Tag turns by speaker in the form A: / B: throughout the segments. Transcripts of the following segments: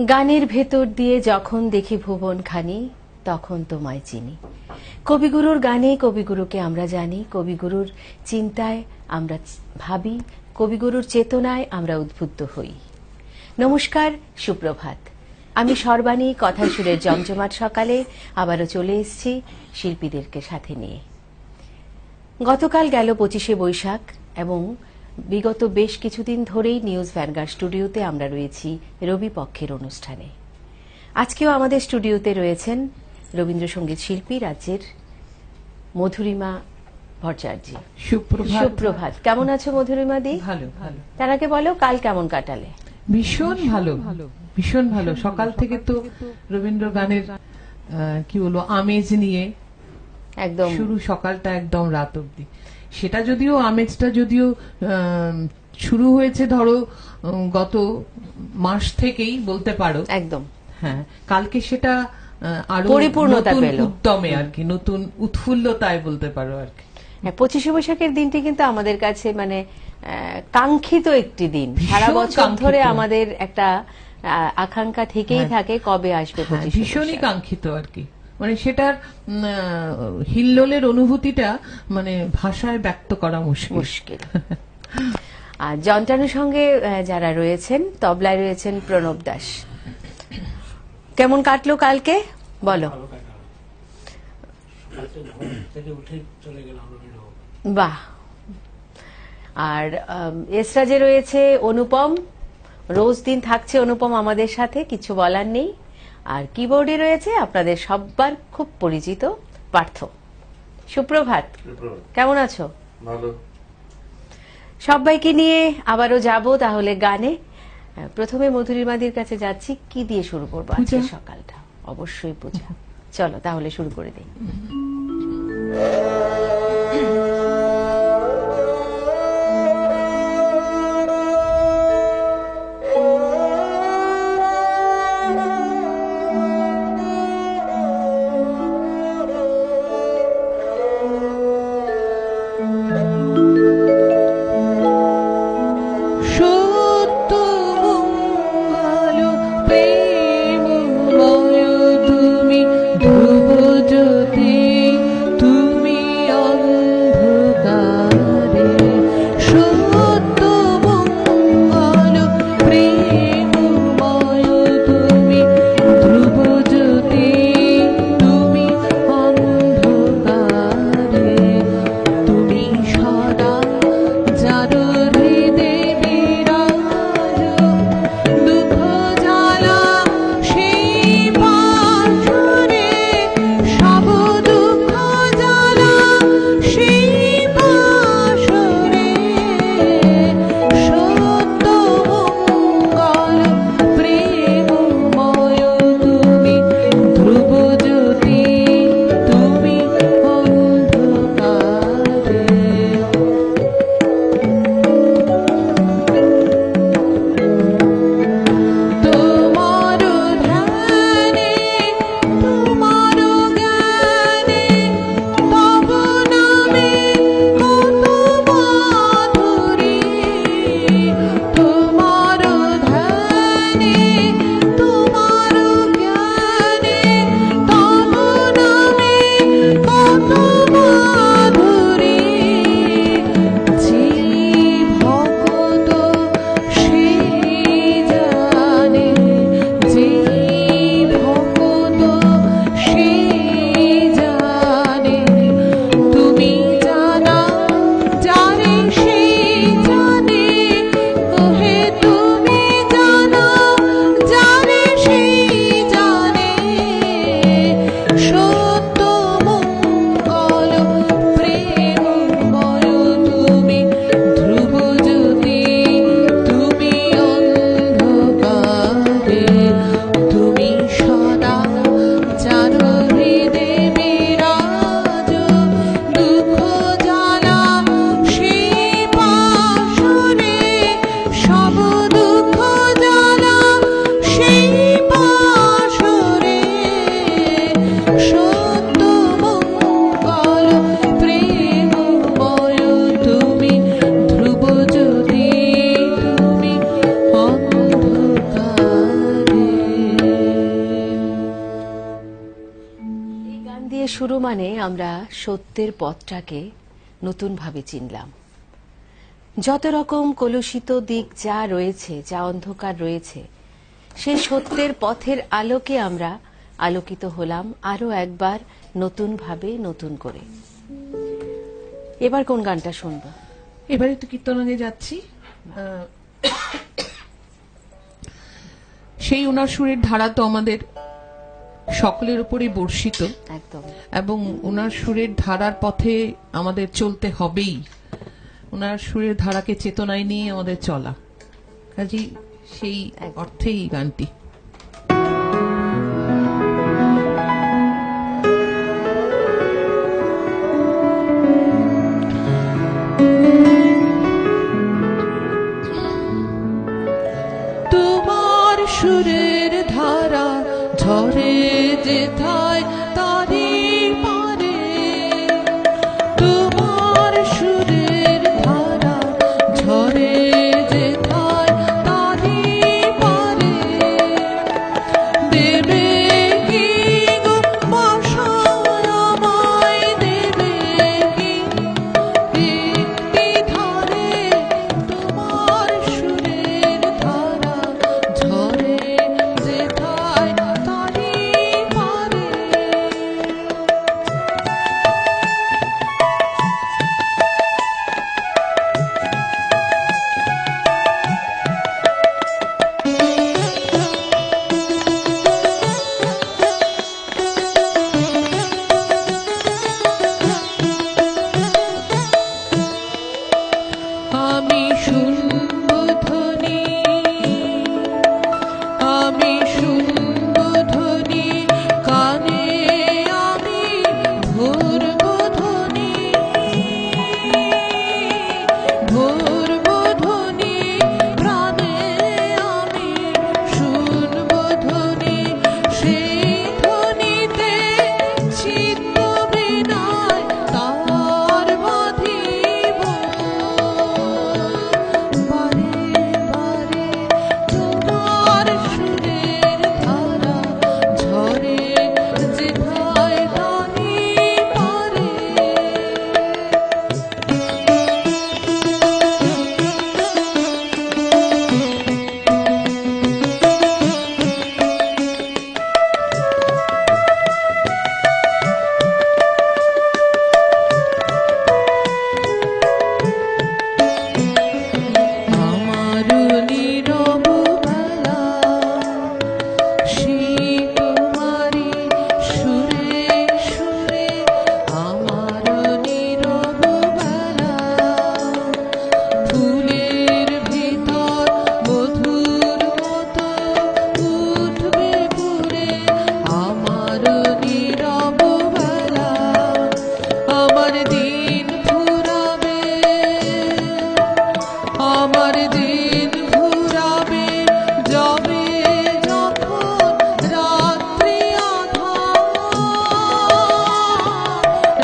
A: গানের ভেতর দিয়ে যখন দেখি ভুবনখানি তখন তোমায় চিনি। কবিগুরুর গানে কবিগুরুকে আমরা জানি, কবিগুরুর চিন্তায় আমরা ভাবি, কবিগুরুর চেতনায় আমরা উদ্বুদ্ধ হই। নমস্কার, সুপ্রভাত। আমি সর্বাণী, কথায় সুরের জমজমাট সকালে আবারও চলে এসেছি শিল্পীদেরকে সাথে নিয়ে। গতকাল গেল 25শে বৈশাখ এবং বিগত বেশ কিছুদিন ধরেই নিউজ ভ্যানগার্ড স্টুডিওতে আমরা রয়েছি রবি পক্ষের অনুষ্ঠানে। আজকেও আমাদের স্টুডিওতে রয়েছেন রবীন্দ্রসঙ্গীত শিল্পী রাজ্যের মধুরিমা ভট্টাচার্য। সুপ্রভাত। কেমন আছো মধুরিমা দি?
B: ভালো ভালো।
A: তার আগে বলো, কাল কেমন কাটালে?
B: ভীষণ ভালো, ভীষণ ভালো। সকাল থেকে তো রবীন্দ্র গানের কি বলবো আমেজ নিয়ে
A: একদম
B: শুরু, সকালটা একদম রাত অব্দি। সেটা যদিও আমেজটা যদিও শুরু হয়েছে ধরো গত মাস থেকেই বলতে পারো
A: একদম।
B: হ্যাঁ, কালকে সেটা আরো
A: পরিপূর্ণতা পেল,
B: উদ্যমে আর কি, নতুন উৎফুল্লতায় বলতে পারো আর কি।
A: 25শে বৈশাখের দিনটি কিন্তু আমাদের কাছে মানে কাঙ্ক্ষিত একটি দিন। সারা বছর ধরে আমাদের একটা আকাঙ্ক্ষা থেকেই থাকে কবে আসবে 25শে
B: ভীষণই কাঙ্ক্ষিত আর কি। মানে সেটার হিল্লোলের অনুভূতিটা মানে ভাষায় ব্যক্ত করা মুশকিল।
A: আর যন্ত্রাংশের সঙ্গে যারা রয়েছেন, তবলায় রয়েছেন প্রণব দাস। কেমন কাটলো কালকে বলো? বাহ। আর এসরাজে রয়েছে অনুপম। রোজ দিন থাকছে অনুপম আমাদের সাথে, কিছু বলার নেই। আর কিবোর্ডে রয়েছে আপনাদের সবার খুব পরিচিত পার্থ। সুপ্রভাত। কেমন আছো?
C: ভালো।
A: সবাইকে নিয়ে আবারও যাব তাহলে গানে। প্রথমে মধুরিমাদির কাছে যাচ্ছি, কি দিয়ে শুরু করবো আজকে সকালটা? অবশ্যই পূজা। চলো তাহলে শুরু করে দিই।
B: তুমি
A: শুরু মানে আমরা সত্যের পথটাকে নতুনভাবে চিনলাম। যত রকম কলুষিত দিক যা রয়েছে, যা অন্ধকার রয়েছে, সেই সত্যের পথের আলোকে আমরা আলোকিত হলাম আরো একবার নতুনভাবে, নতুন করে। এবার কোন গানটা শুনবো?
B: এবারে তো কীর্তনে যাচ্ছি। সেই ওনার সুরের ধারা তো আমাদের সকলের উপরে বর্ষিত,
A: একদম,
B: এবং ওনার সুরের ধারার পথে আমাদের চলতে হবেই। ওনার সুরের ধারাকে চেতনায় নিয়ে আমাদের চলা, কাজেই সেই অর্থেই গানটি। তোমার সুরের ধারা ঝরে যেথায় তারি পারে, তোমার সুরের ধারা ঝরে যেথায় তারি পারে, দেবে কি গো বাসায় আমায়, দেবে কি একটি ধারে, তোমার সুরের ধারা ঝরে যেথায় তারি পারে। আমি শুনব ধ্বনি, আমি শুনব ধ্বনি, কানে আমি ধরব ধ্বনি, ধরব ধ্বনি, প্রাণে আমি শুনব ধ্বনি, সেই ধ্বনিতে চিত্ত বিনয় তার বাঁধিব, বারে বারে তোমার সুরের ধারা ঝরে যেথায় তারি পারে। আমার নীরব বেলা সেই তোমারি সুরে সুরে, আমার নীরব বেলা ফুলের ভিতর মধুর মতো উঠবে পুরে, আমার নীরব বেলা আমার দিন ফুরাবে, আমার দিন ফুরাবে যাবে যখন রাত্রি আঁধার,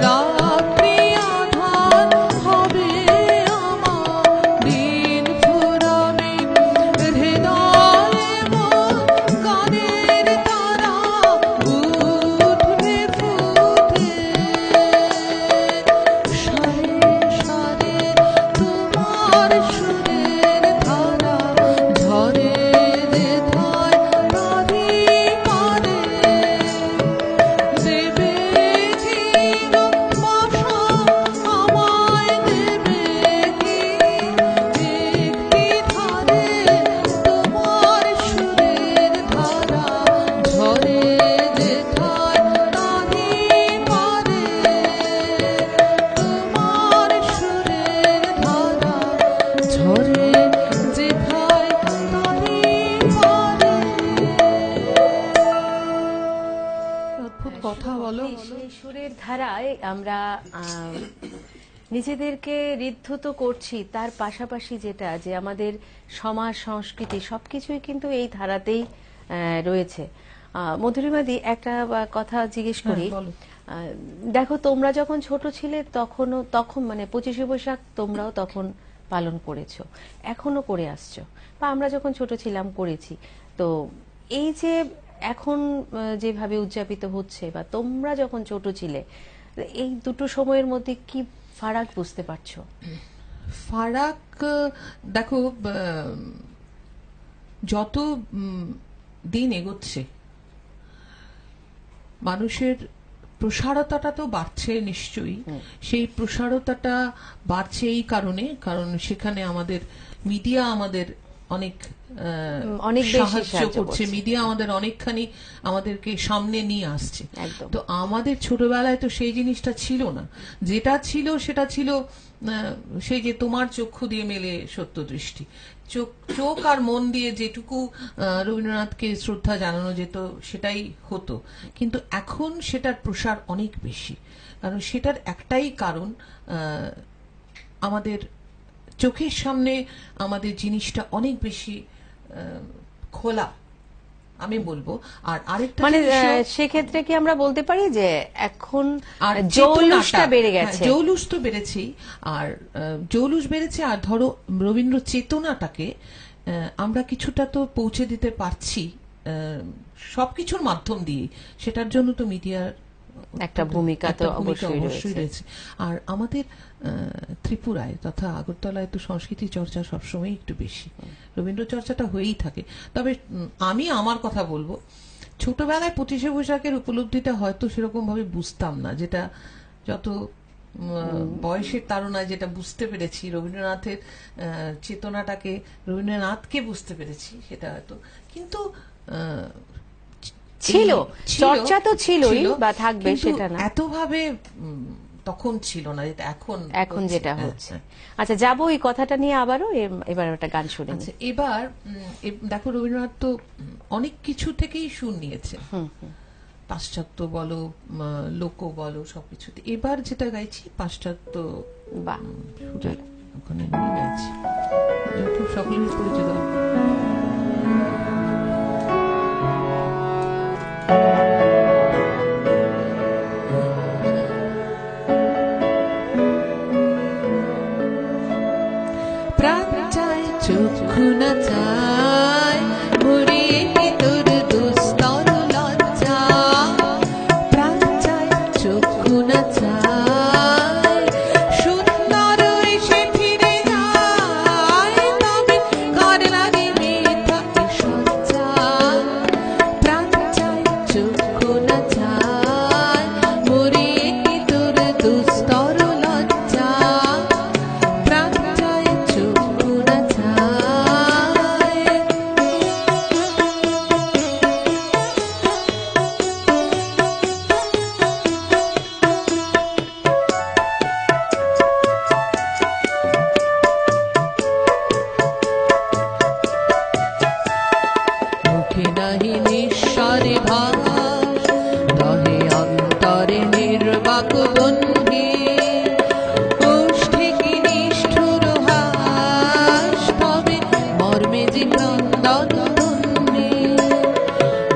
B: রাত্রি আঁধার হবে আমার দিন ফুরাবে, হৃদয়ে মন গানের তারা উঠবে ফুটে, সারে সারে তোমার সুরের ধারা ঝরে যেথায় তারি পারে, দেবে কি গো বাসা আমায়, দেবে কি একটি ধারে, তোমার সুরের ধারা ঝরে যেথায় তারি পারে, তোমার সুরের ধারা ঝরে যেথায় তারি পারে। অদ্ভুত কথা বলো।
A: সেই সুরের ধারায় আমরা নিজেদেরকে ঋদ্ধত করছি, তার পাশাপাশি যেটা যে আমাদের সমাজ সংস্কৃতি সবকিছুই কিন্তু এই ধারাতেই রয়েছে। মধুরিমাদি, একটা কথা জিজ্ঞেস করি।
B: বলো।
A: দেখো, তোমরা যখন ছোট ছিলে তখন মানে 25শে বৈশাখ তোমরাও তখন পালন করেছো, এখনো করে আসছো, বা আমরা যখন ছোট ছিলাম করেছি। তো এই যে এখন যেভাবে উদযাপিত হচ্ছে, বা তোমরা যখন ছোট ছিলে, এই দুটো সময়ের মধ্যে কি ফারাক বুঝতে পারছো?
B: ফারাক, দেখো, যত দিন এগোচ্ছে মানুষের প্রসারতাটা তো বাড়ছে নিশ্চয়ই। সেই প্রসারতাটা বাড়ছে এই কারণ সেখানে আমাদের মিডিয়া আমাদের অনেক
A: অনেক বেশি
B: সাহায্য করছে, মিডিয়া আমাদের অনেকখানি আমাদেরকে সামনে নিয়ে আসছে।
A: একদম।
B: তো আমাদের ছোটবেলায় তো সেই জিনিসটা ছিল না। যেটা ছিল সেটা ছিল সেই যে তোমার চক্ষু দিয়ে মেলে সত্য দৃষ্টি, চোখ আর মন দিয়ে যেটুকু রবীন্দ্রনাথকে শ্রদ্ধা জানানো যেত সেটাই হতো। কিন্তু এখন সেটার প্রসার অনেক বেশি, কারণ সেটার একটাই কারণ, আমাদের চোখের সামনে আমাদের জিনিসটা অনেক বেশি খোলা, আমি বলবো। আর আরেকটা
A: মানে সেক্ষেত্রে কি আমরা বলতে পারি যে এখন জৌলুসটা বেড়ে গেছে?
B: জৌলুস তো বেড়েছেই, আর জৌলুস বেড়েছে, আর ধরো রবীন্দ্র চেতনাটাকে আমরা কিছুটা তো পৌঁছে দিতে পারছি সবকিছুর মাধ্যম দিয়ে। সেটার জন্য তো মিডিয়ার
A: একটা ভূমিকা তো অবশ্যই রয়েছে।
B: আর আমাদের ত্রিপুরায় তথা আগরতলায় তো সংস্কৃতি চর্চা সবসময় একটু বেশি, রবীন্দ্র চর্চাটা হয়েই থাকে। তবে আমি আমার কথা বলবো, ছোটবেলায় 25শে বৈশাখের উপলব্ধিটা হয়তো সেরকম ভাবে বুঝতাম না, যেটা যত বয়সের তাড়নায় যেটা বুঝতে পেরেছি, রবীন্দ্রনাথের চেতনাটাকে, রবীন্দ্রনাথকে বুঝতে পেরেছি, সেটা হয়তো কিন্তু
A: ছিল, চর্চা তো ছিলই বা থাকবে, সেটা না
B: এতভাবে তখন ছিল না, যেটা এখন
A: যেটা হচ্ছে। আচ্ছা, যাবো এই কথাটা নিয়ে আবারও, এবার একটা গান শুনে।
B: আচ্ছা, এবার দেখো, রবীন্দ্রনাথ তো অনেক কিছু থেকেই সুর নিয়েছে, পাশ্চাত্য বলো, লোক বলো, সবকিছুতে। এবার যেটা গাইছি পাশ্চাত্য সুরের ওখানে নিয়ে গাইছি, খুব সকলের পরিচিত। প্রাণ চায়, চক্ষু না চায়, মরিয়ে কি তোর দুস্তর লজ্জা। প্রাণ চায়, চক্ষু না চায়, সুন্দর এসে ফিরে যায়, তবে ঘর লাগে মেয়েটাকে সজ্জা। প্রাণ চায়, চক্ষু না চায়, মরিয়ে কি তোর দুস্তর লজ্জা। প্রাণ চায়, চক্ষু না চায়। মুখে নাহি নিঃস্বরে ভাস, দহে অন্তরে নির্বাক বন্ধি। ওষ্ঠে কি নিষ্ঠুর হাস, তবে মর্মে যে ক্রন্দন ধ্বনি।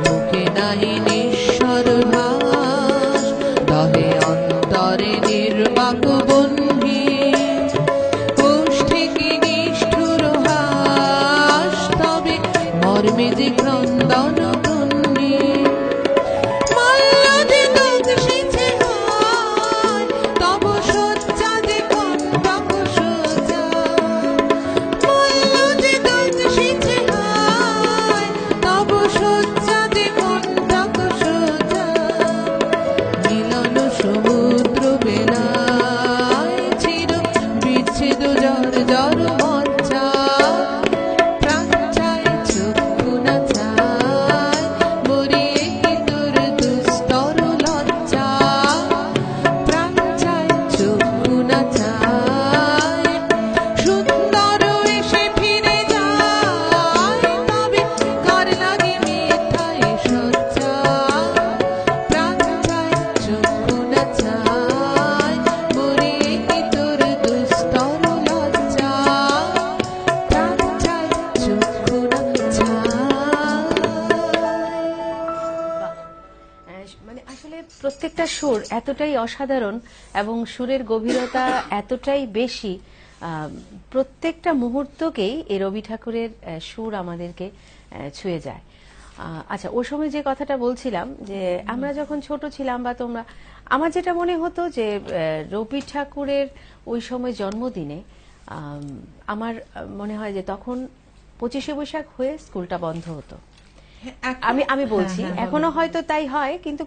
B: মুখে নাহি নিঃস্বর ভাস, দহে অন্তরে নির্বাক বন্ধি। ওষ্ঠে কি নিষ্ঠুর হাস, তবে মর্মে যে ক্রন্দন ধ্বনি। মাল্যদে দংশিছে হয়, তব শয্যা যে কন্দক সোজা। মাল্যদে দংশিছে হয়, তব শয্যা যে কন্দক সোজা। মিলন সমুদ্র বেলায় চির বিচ্ছেদ জর জর মজ্জা। প্রাণ চায়, চক্ষু না চায়, মরিয়ে কি তোর দুস্তর লজ্জা। প্রাণ চায়, চক্ষু না চায়, সুন্দর এসে ফিরে যায়, তবে ঘর লাগে মিথ্যায় সজ্জা। প্রাণ চায়, চক্ষু না চায়, মরিয়ে কি তোর দুস্তর লজ্জা। প্রাণ চায়, চক্ষু না চায়।
A: মানে আসলে প্রত্যেকটা সুর এতটাই অসাধারণ এবং সুরের গভীরতা এতটাই বেশি, প্রত্যেকটা মুহূর্তকেই এই রবি ঠাকুরের সুর আমাদেরকে ছুঁয়ে যায়। আচ্ছা, ওই সময় যে কথাটা বলছিলাম যে আমরা যখন ছোট ছিলাম বা তোমরা, আমার যেটা মনে হতো যে রবি ঠাকুরের ওই সময় জন্মদিনে আমার মনে হয় যে তখন 25শে বৈশাখ হয়ে স্কুলটা বন্ধ হতো। আমি আমি বলছি এখনো হয়তো তাই হয়, কিন্তু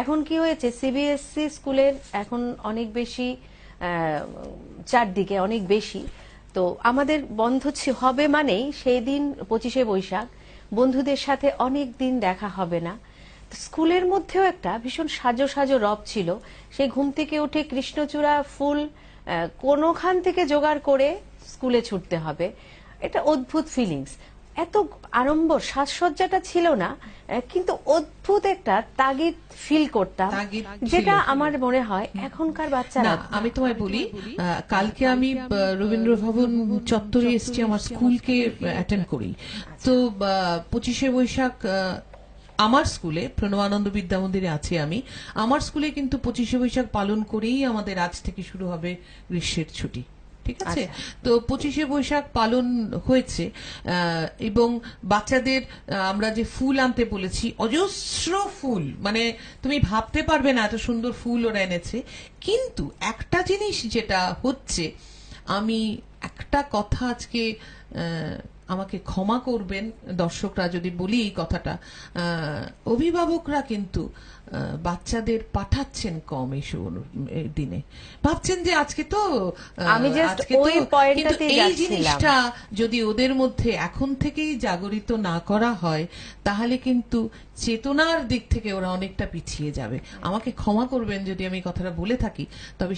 A: এখন কি হয়েছে, সিবিএসসি স্কুলের এখন অনেক বেশি চারদিকে অনেক বেশি, তো আমাদের বন্ধ হবে মানেই সেই দিন 25শে বৈশাখ, বন্ধুদের সাথে অনেক দিন দেখা হবে না। স্কুলের মধ্যেও একটা ভীষণ সাজো সাজো রব ছিল, সেই ঘুম থেকে উঠে কৃষ্ণচূড়া ফুল কোনোখান থেকে জোগাড় করে স্কুলে ছুটতে হবে। এটা অদ্ভুত ফিলিংস, এত আড়ম্বর সাজসজ্জাটা ছিল না, কিন্তু অদ্ভুত একটা তাগিদ ফিল করতাম, যেটা আমার মনে হয় এখনকার বাচ্চারা।
B: আমি তোমায় বলি, কালকে আমি রবীন্দ্র ভবন চত্বরে এসেছি আমার স্কুলকে অ্যাটেন্ড করি, তো 25শে বৈশাখ আমার স্কুলে প্রণবানন্দ বিদ্যা মন্দিরে আছি আমি, আমার স্কুলে কিন্তু 25শে বৈশাখ পালন করেই আমাদের আজ থেকে শুরু হবে গ্রীষ্মের ছুটি, ঠিক আছে? তো 25শে বৈশাখ পালন হয়েছে এবং বাচ্চাদের আমরা যে ফুল আনতে বলেছি, অজস্র ফুল, মানে তুমি ভাবতে পারবে না এত সুন্দর ফুল ওরা এনেছে। কিন্তু একটা জিনিস যেটা হচ্ছে, আমি একটা কথা আজকে আমাকে ক্ষমা করবেন দর্শকরা যদি বলি এই কথাটা, অভিভাবকরা কিন্তু বাচ্চাদের পাঠাচ্ছেন কম এই দিনে, ভাবছেন যে আজকে তো
A: আমি জাস্ট ওই পয়েন্টটাতে
B: যাচ্ছিলাম। এই জিনিসটা যদি ওদের মধ্যে এখন থেকেই জাগরিত না করা হয়, তাহলে কিন্তু চেতনার দিক থেকে ওরা অনেকটা পিছিয়ে যাবে। আমাকে ক্ষমা করবেন যদি আমি কথাটা বলে থাকি, তবে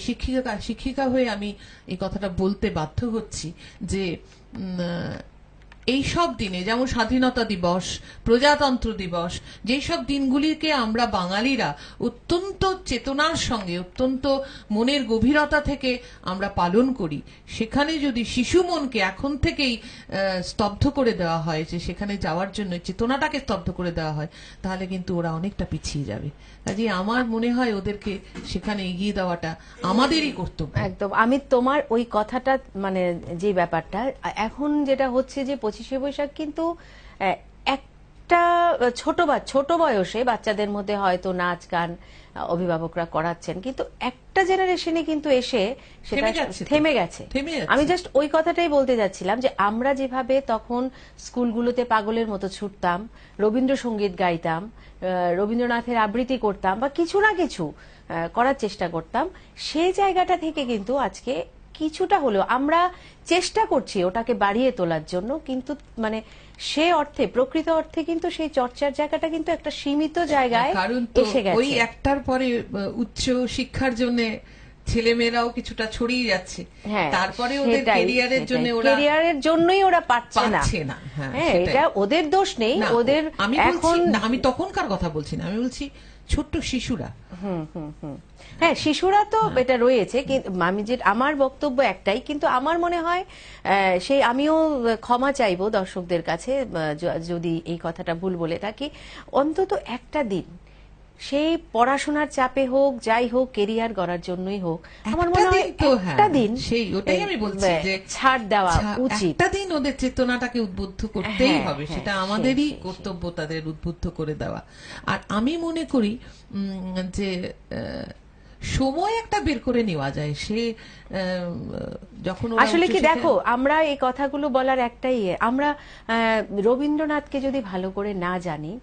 B: শিক্ষিকা হয়ে আমি এই কথাটা বলতে বাধ্য হচ্ছি যে এই সব দিনে, যেমন স্বাধীনতা দিবস, প্রজাতন্ত্র দিবস, যেই সব দিনগুলিকে আমরা বাঙালিরা অত্যন্ত চেতনার সঙ্গে, অত্যন্ত মনের গভীরতা থেকে আমরা পালন করি, সেখানে যদি শিশু মনকে এখন থেকেই স্তব্ধ করে দেওয়া হয়, যে সেখানে যাওয়ার জন্য চেতনাটাকে স্তব্ধ করে দেওয়া হয়, তাহলে কিন্তু ওরা অনেকটা পিছিয়ে যাবে। কাজে আমার মনে হয় ওদেরকে সেখানে এগিয়ে দেওয়াটা আমাদেরই কর্তব্য।
A: একদম, আমি তোমার ওই কথাটা, মানে যে ব্যাপারটা এখন যেটা হচ্ছে যে 25শে বৈশাখ কিন্তু একটা ছোট বয়সে বাচ্চাদের মধ্যে হয়তো নাচ গান অভিভাবকরা করাচ্ছেন, কিন্তু একটা জেনারেশনে কিন্তু এসে সেটা থেমে গেছে। আমি জাস্ট ওই কথাটাই বলতে যাচ্ছিলাম যে আমরা যেভাবে তখন স্কুলগুলোতে পাগলের মতো ছুটতাম, রবীন্দ্রসঙ্গীত গাইতাম, রবীন্দ্রনাথের আবৃত্তি করতাম বা কিছু না কিছু করার চেষ্টা করতাম, সেই জায়গাটা থেকে কিন্তু আজকে কিছুটা হলেও আমরা চেষ্টা করছি ওটাকে বাড়িয়ে তোলার জন্য, কিন্তু মানে সে অর্থে, প্রকৃত অর্থে কিন্তু সেই চর্চার জায়গাটা কিন্তু একটা সীমিত জায়গায় এসে গেছে।
B: ওই একটার পরে উচ্চ শিক্ষার জন্য ছেলেমেয়েরাও কিছুটা ছড়িয়ে যাচ্ছে, তারপরে ওদের ক্যারিয়ারের
A: জন্যই ওরা পাচ্ছে না।
B: হ্যাঁ,
A: এটা ওদের দোষ নেই, ওদের এখন,
B: আমি তখনকার কথা বলছি না, আমি বলছি ছোট্ট শিশুরা।
A: হ্যাঁ, শিশুরা তো এটা রয়েছে, আমি যে আমার বক্তব্য একটাই, কিন্তু আমার মনে হয় সেই, আমিও ক্ষমা চাইবো দর্শকদের কাছে যদি এই কথাটা ভুল বলে থাকি, অন্তত একটা দিন, সেই পড়াশোনার চাপে হোক, যাই হোক, কেরিয়ার গড়ার জন্যই হোক, আমার মনে হয় একটা দিন
B: সেই, ওটাই আমি বলছি যে
A: ছাড় দেওয়া উচিত।
B: একটা দিন ওদের চেতনাটাকে উদ্বুদ্ধ করতেই হবে, সেটা আমাদেরই কর্তব্য তাদের উদ্বুদ্ধ করে দেওয়া। আর আমি মনে করি যে সময় একটা বের করে নেওয়া যায়, সে যখন
A: আসলে কি দেখো, আমরা এই কথাগুলো বলার একটাই, আমরা রবীন্দ্রনাথকে যদি ভালো করে না জানি,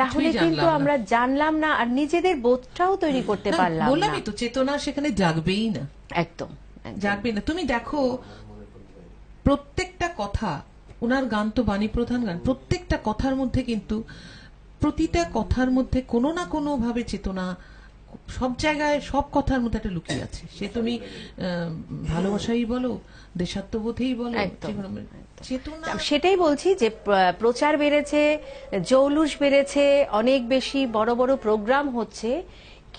A: তাহলে কিন্তু আমরা জানলাম না, আর নিজেদের বোধটাও তৈরি করতে পারলাম না।
B: বললামই তো, চেতনা সেখানে জাগবেই না,
A: একদম
B: জাগবে না। তুমি দেখো প্রত্যেকটা কথা, ওনার গান তো বাণী প্রধান গান, প্রত্যেকটা কথার মধ্যে কিন্তু, প্রতিটা কথার মধ্যে কোনো না কোনো ভাবে চেতনা, সব জায়গায় সব কথার মধ্যে একটা লুকিয়ে আছে। সে তুমি ভালোবাসাই বলো, দেশাত্মবোধেই বলো, চেতনা।
A: সেটাই বলছি যে প্রচার বেড়েছে, জৌলুস বেড়েছে, অনেক বেশি বড় বড় প্রোগ্রাম হচ্ছে,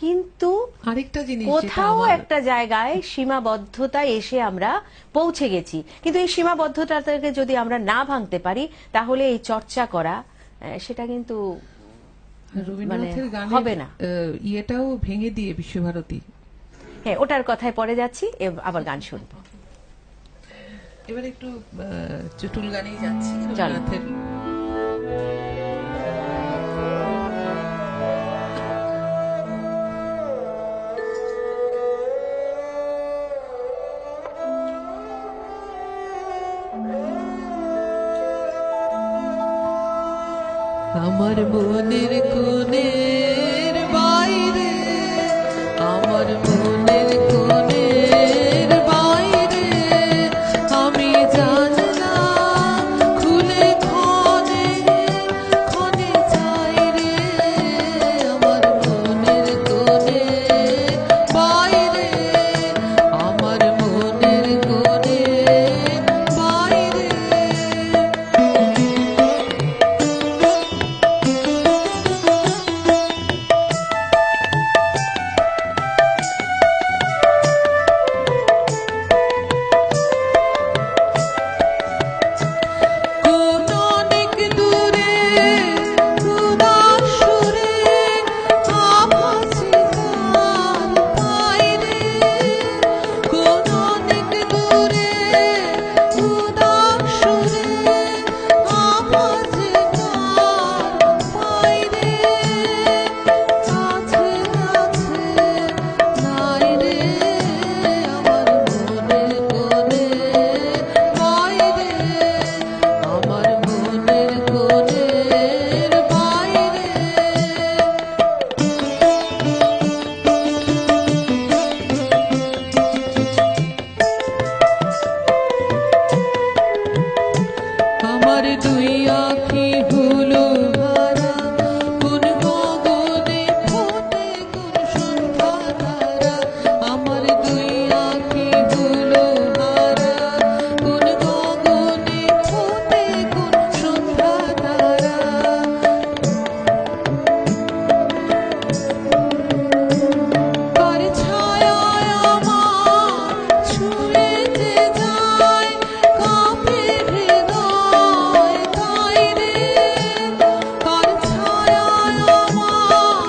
A: কিন্তু
B: আরেকটা জিনিস,
A: কোথাও একটা জায়গায় সীমাবদ্ধতায় এসে আমরা পৌঁছে গেছি, কিন্তু এই সীমাবদ্ধতাকে যদি আমরা না ভাঙতে পারি, তাহলে এই চর্চা করা সেটা কিন্তু
B: রবীন্দ্রনাথের গানের
A: হবে না।
B: ইয়েটাও ভেঙে দিয়ে বিশ্বভারতী,
A: হ্যাঁ, ওটার কথায় পরে যাচ্ছি, আবার গান শুনবো।
B: এবার একটু চটুল গানেই যাচ্ছি রবীন্দ্রনাথের। আমার মনের কোণের বাইরে, আমার মনের কোণের বাইরে আমি জানলা খুলে ক্ষণে ক্ষণে চাই রে, আমার মনের কোণের বাইরে, আমার মনের কোণের বাইরে। কোন অনেক দূরে উদাস সুরে আভাসে গান পাই রে, কোন অনেক দূরে উদাস সুরে আভাসে গান পাই রে, কাছে কাছে নাই রে, আমার মনের কোণের বাইরে, আমার মনের কোণের বাইরে। আমার দুই আঁখি হলো হারা, কোন গগনে ফোটে কোন সন্ধ্যা তারা, আমার দুই আঁখি হলো হারা, কোন গগনে ফোটে কোন সন্ধ্যা তারা। কার ছায়ায় আমার ছুঁয়ে যে যায় কাঁপে হৃদয় তাই রে, কার ছায়ায় আমার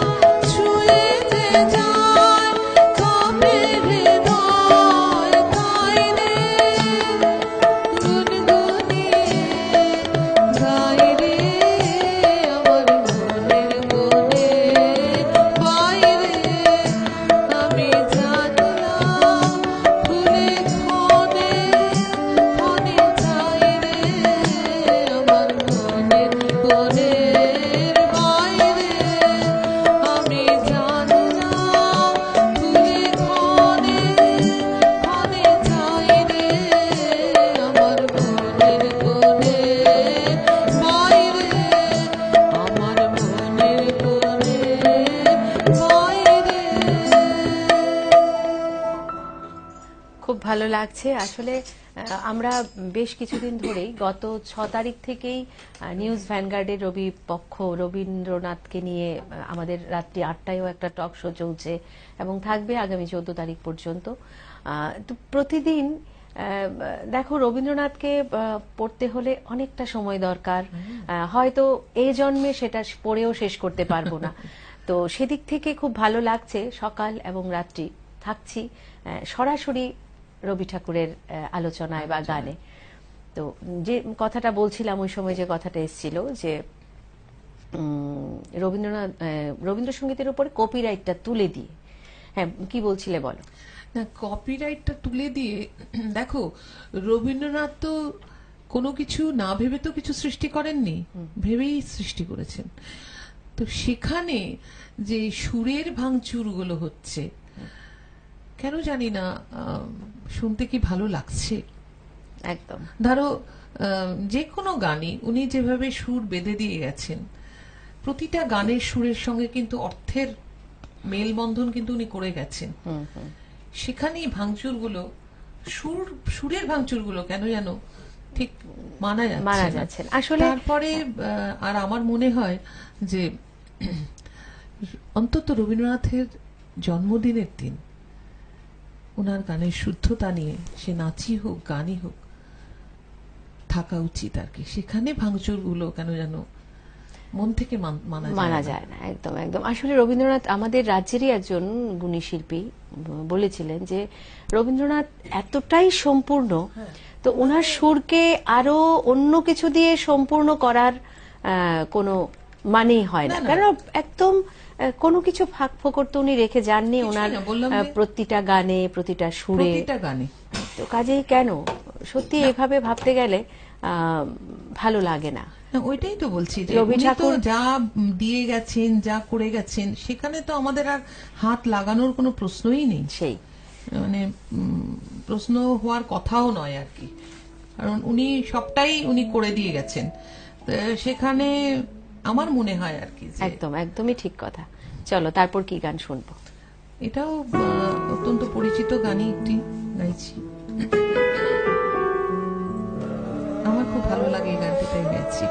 B: ছুঁয়ে যে যায় কাঁপে হৃদয় তাই রে, গুনগুনিয়ে গাই রে, আমার মনের কোণের বাইরে আমি জানলা খুলে ক্ষণে ক্ষণে চাই রে, আমার মনের কোণের বাইরে আমি জানলা খুলে ক্ষণে ক্ষণে চাই রে, আমার মনের কোণের বাইরে, আমার মনের কোণের বাইরে।
A: খুব ভালো লাগছে আসলে। আমরা বেশ কিছুদিন ধরেই গত 6 তারিখ থেকেই নিউজ ভ্যানগার্ডের রবি পক্ষ রবীন্দ্রনাথকে নিয়ে আমাদের রাত্রি 8টায়ও একটা টক শো চলছে এবং থাকবে আগামী 14 তারিখ পর্যন্ত। তো প্রতিদিন দেখো রবীন্দ্রনাথকে পড়তে হলে অনেকটা সময় দরকার, হয়তো এই জন্মে সেটা পড়েও শেষ করতে পারবো না। তো সেদিক থেকে খুব ভালো লাগছে, সকাল এবং রাত্রি থাকছি সরাসরি রবি ঠাকুরের আলোচনায় বা গানে। তো যে কথাটা বলছিলাম ওই সময়, যে কথাটা এসেছিল যে রবীন্দ্রসঙ্গীতের উপরে কপিরাইটটা তুলে দিয়ে, হ্যাঁ কি বলছিলে বলো।
B: না, কপিরাইটটা তুলে দিয়ে দেখো, রবীন্দ্রনাথ তো কোনো কিছু না ভেবে তো কিছু সৃষ্টি করেননি, ভেবেই সৃষ্টি করেছেন। তো সেখানে যে সুরের ভাঙচুরগুলো হচ্ছে, কেন জানি না শুনতে কি ভালো লাগছে।
A: একদম
B: ধরো যে কোনো গানই উনি যেভাবে সুর বেঁধে দিয়ে গেছেন, প্রতিটা গানের সুরের সঙ্গে কিন্তু অর্থের মেলবন্ধন কিন্তু উনি করে গেছেন। সেখানেই ভাঙচুরগুলো, সুরের ভাঙচুরগুলো কেন যেন ঠিক মানা যাচ্ছে না।
A: আসলে
B: তারপরে আর আমার মনে হয় যে অন্তত রবীন্দ্রনাথের জন্মদিনের দিন ওনার গানের শুদ্ধতা নিয়ে, সে নাচই হোক গানই হোক, থাকা উচিত আর কি। সেখানে ভাঙচুরগুলো কেন যেন মন থেকে মানা যায় না।
A: একদম একদম। আসলে রবীন্দ্রনাথ আমাদের রাজ্যেরই একজন গুণী শিল্পী, বলেছিলেন যে রবীন্দ্রনাথ এতটাই সম্পূর্ণ, তো ওনার সুরকে আরো অন্য কিছু দিয়ে সম্পূর্ণ করার কোনো মানেই হয় না, কারণ একদম কোনো কিছু ফাঁক ফোকর তো উনি রেখে যাননি ওনার প্রতিটা গানে, প্রতিটা সুরে। তো কাজেই কেন সত্যি এভাবে ভাবতে গেলে ভালো লাগে না।
B: হ্যাঁ, ওইটাই তো বলছি যে
A: রবি
B: উনি তো
A: ঠাকুর
B: যা দিয়ে গেছেন, যা করে গেছেন, সেখানে তো আমাদের আর হাত লাগানোর কোনো প্রশ্নই নেই।
A: সেই
B: মানে প্রশ্ন হওয়ার কথাও নয় আর কি, কারণ উনি সবটাই উনি করে দিয়ে গেছেন। তো সেখানে আমার মনে হয় আর কি যে
A: একদম একদমই ঠিক কথা। চলো তারপর কি গান শুনবো?
B: এটাও অত্যন্ত পরিচিত গানই একটি গাইছি। আমার খুব ভালো লাগে এই গানটি, তাই গাইছি।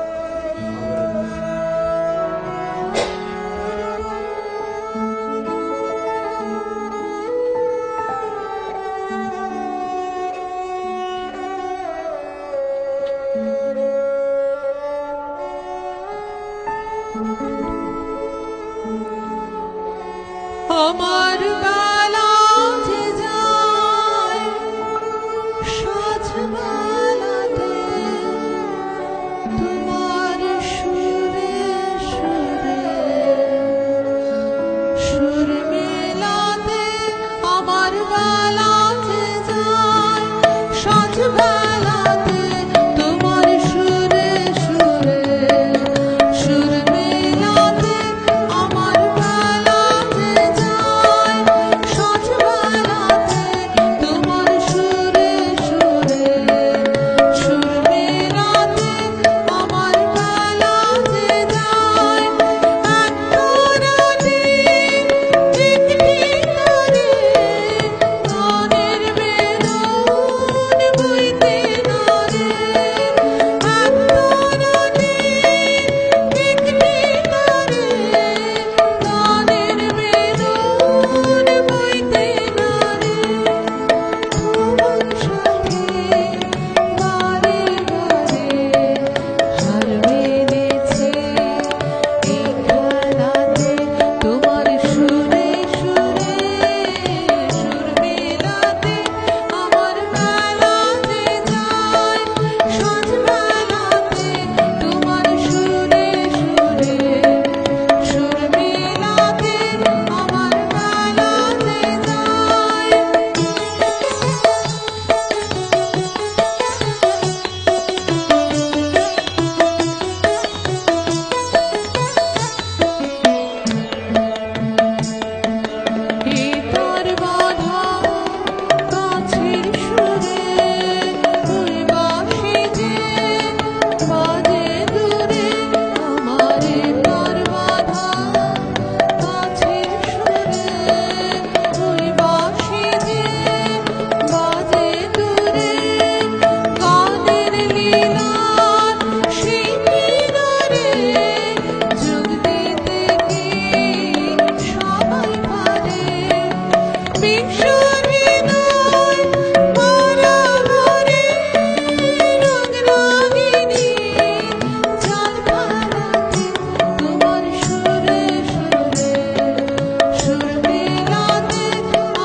B: আমার বেলা যে যায় সাজবেলাতে, তোমার সুরে সুরে সুর মেলাতে, আমার বেলা যে যায় সাজবেলাতে, তোমার সুরে সুরে সুর মেলাতে, আমার বেলা যে যায় সাজবেলাতে, তোমার সুরে সুরে সুর মেলাতে, আমার বেলা যে যায় একটা রাতে একটি তারে গানের বেদন বইতে নারে, একটা রাতে একটি তারে গানের বেদন বইতে নারে, তোমার সাথে বারে বারে হার মেনেছে এই খেলাতে, তোমার সুরে সুরে সুর মেলাতে, আমার বেলা যে যায় সাজবেলাতে, তোমার সুরে সুরে সুর মেলাতে, আমার বেলা যে যায়। তার বাধা কাছের সুরে, ওই বাঁশি যে বাজে দূরে, আমারে তার বাধা কাছের সুরে, ওই বাঁশি যে বাজে দূরে, গানের লীলার সেই কিনারে যোগ দিতে কি সবাই পারে, বিশ্বহৃদয় বরাবরে রং রাগিনী চাঁদ পাড়াতে, তোমার সুরে সুরে সুর মেলাতে,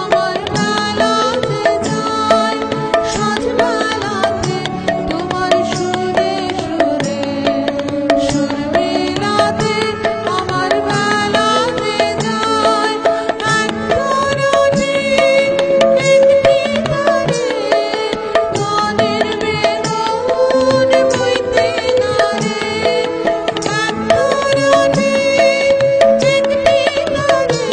B: আমার বেলা যে যায় সাজবেলাতে, তোমার সুরে সুরে সুর মেলাতে, আমার বেলা যে যায় একটা রাতে একটি তারে গানের বেদন বইতে নারে, একটা রাতে একটি তারে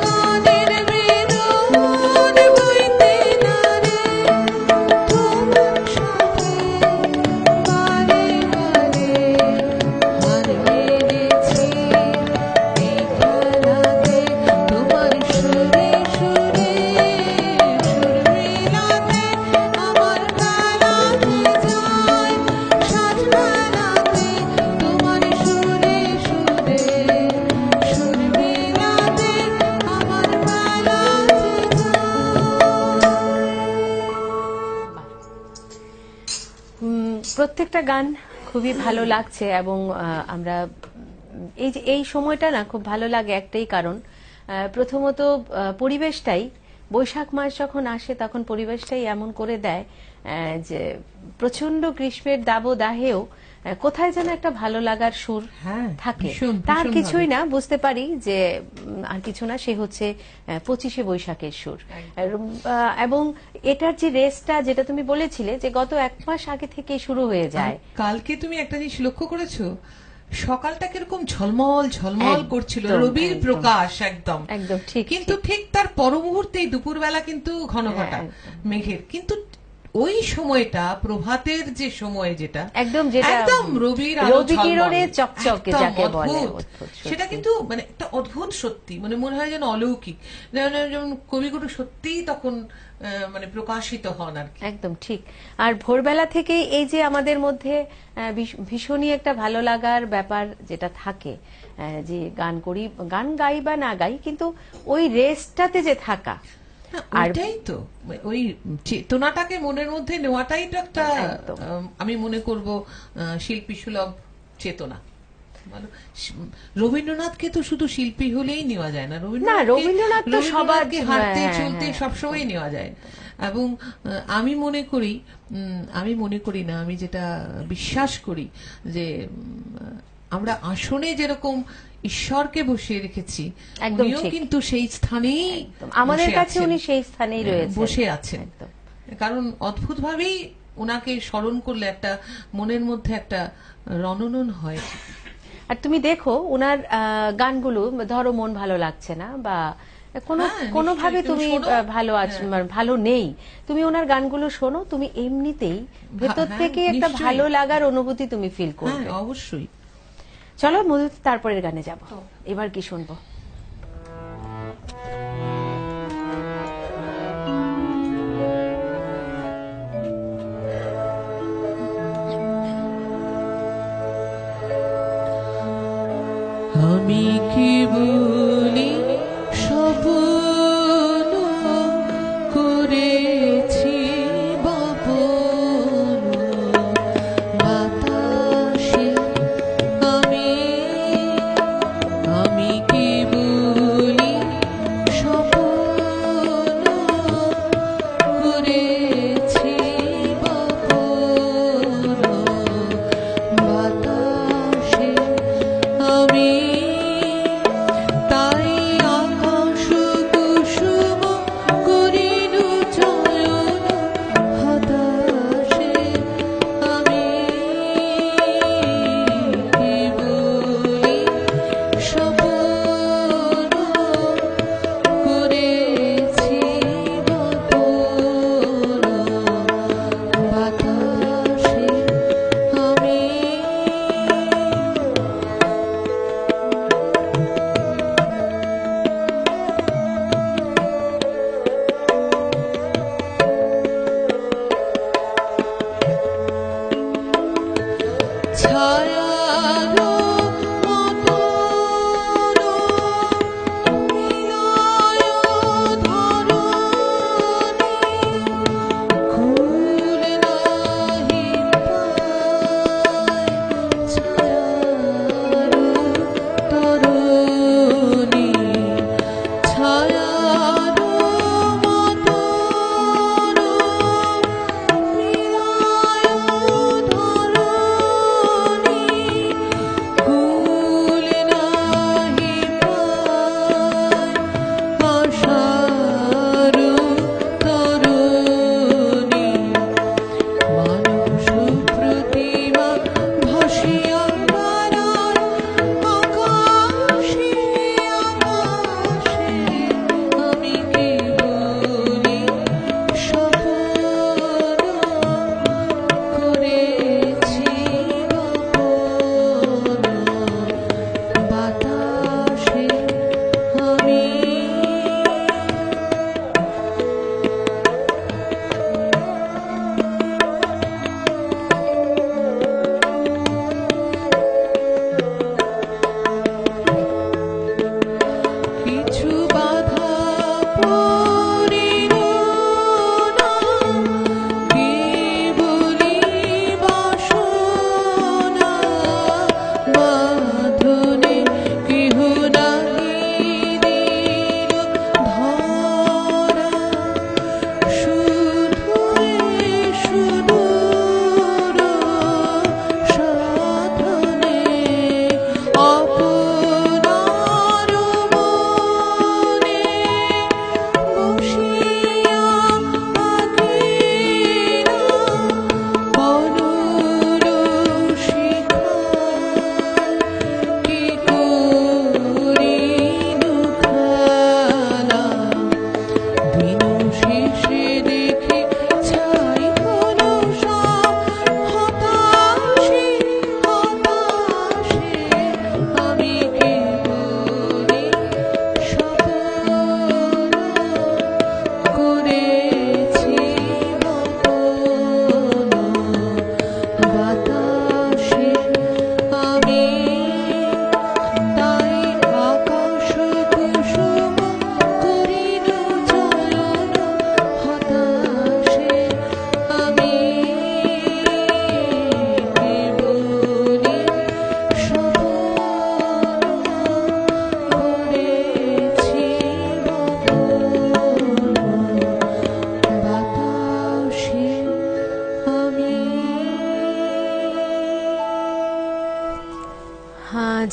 B: গানের বেদন বইতে নারে, তোমার সাথে বারে বারে হার মেনেছি এই খেলাতে, তোমার সুরে সুরে সুর মেলাতে, আমার বেলা যে যায় সাজবেলাতে, তোমার সুরে সুরে সুর মেলাতে, আমার বেলা যে যায়।
A: প্রত্যেকটা গান খুবই ভালো লাগছে এবং আমরা এই যে এই সময়টা না খুব ভালো লাগে একটাই কারণ, প্রথমত পরিবেশটাই বৈশাখ মাস যখন আসে তখন পরিবেশটাই এমন করে দেয় যে প্রচন্ড গ্রীষ্মের দাবদাহেও কোথায় যেন একটা ভালো লাগার সুর
B: হ্যাঁ,
A: থাকে।
B: ভীষণ,
A: তার
B: ভীষণ
A: কিছুই
B: ভাবে।
A: না, বুঝতে পারি যে আর কিছু না, সে হচ্ছে 25শে বৈশাখের সুর। এবং এটার যে রেসটা যেটা তুমি বলেছিলে যে গত 1 মাস আগে থেকে শুরু হয়ে যায়।
B: আর কালকে তুমি একটা জিনিস লক্ষ্য করেছো, সকালটা কিরকম ঝলমল ঝলমল
A: একদম,
B: করছিল, রবির
A: একদম।
B: প্রকাশ একদম।
A: একদম ঠিক,
B: কিন্তু
A: ঠিক।
B: ঠিক তার পর মুহূর্তেই দুপুরবেলা কিন্তু ঘন ঘটা মেঘের, কিন্তু ওই সময়টা প্রভাতের যে সময়, যেটা
A: একদম, যেটা
B: একদম রবির আলো
A: রবি কিরণে
B: ঝলমল,
A: চকচকে
B: একদম
A: যাকে বলে,
B: অদ্ভুত।
A: অদ্ভুত সত্যি।
B: সেটা কিন্তু মানে একটা অদ্ভুত সত্যি, মানে মনে হয় যেন অলৌকিক, যেমন কবিগুরু সত্যিই তখন মানে প্রকাশিত হন আর কি।
A: একদম ঠিক। আর ভোরবেলা থেকে এই যে আমাদের মধ্যে ভীষণই একটা ভালো লাগার ব্যাপার যেটা থাকে, যে গান করি, গান গাই বা না গাই, কিন্তু ওই রেসটাতে যে থাকা, আর
B: ওইটাই তো ওই চেতনাটাকে মনের মধ্যে নেওয়াটাই তো একটা
A: একদম।
B: আমি মনে করব শিল্পী সুলভ চেতনা। রবীন্দ্রনাথকে তো শুধু শিল্পী হলেই নেওয়া যায় না,
A: রবীন্দ্রনাথ তো সবার,
B: রবীন্দ্রনাথকে হাঁটতে
A: হ্যাঁ,
B: চলতে
A: হ্যাঁ।
B: সবসময় নেওয়া যায়। এবং আমি মনে করি না, আমি যেটা বিশ্বাস করি যে আমরা আসনে যেরকম ঈশ্বরকে বসিয়ে রেখেছি,
A: একদম
B: উনিও
A: ঠিক।
B: কিন্তু সেই স্থানেই
A: একদম, আমাদের
B: বসে
A: কাছে
B: আছেন।
A: উনি সেই স্থানেই রয়েছেন,
B: বসে আছেন।
A: একদম।
B: কারণ অদ্ভুত ভাবেই ওনাকে স্মরণ করলে একটা মনের মধ্যে একটা রণনন হয়।
A: আর তুমি দেখো ওনার গানগুলো, ধরো মন ভালো লাগছে না বা কোনোভাবে
B: নিশ্চয়ই,
A: তুমি
B: শোনো।
A: ভালো আছো,
B: হ্যাঁ।
A: মানে ভালো নেই, তুমি ওনার গানগুলো শোনো, তুমি এমনিতেই ভেতর
B: হ্যাঁ,
A: থেকে একটা
B: নিশ্চয়ই।
A: ভালো লাগার অনুভূতি তুমি ফিল
B: হ্যাঁ,
A: করবে।
B: অবশ্যই।
A: চলো মধু, তারপরের গানে যাব। এবার কি শুনবো?
B: আমি কি বলি স্বপ্ন করেছি বপন, বাতাসে আমি কি বলি স্বপ্ন করেছি বপন, বাতাসে আমি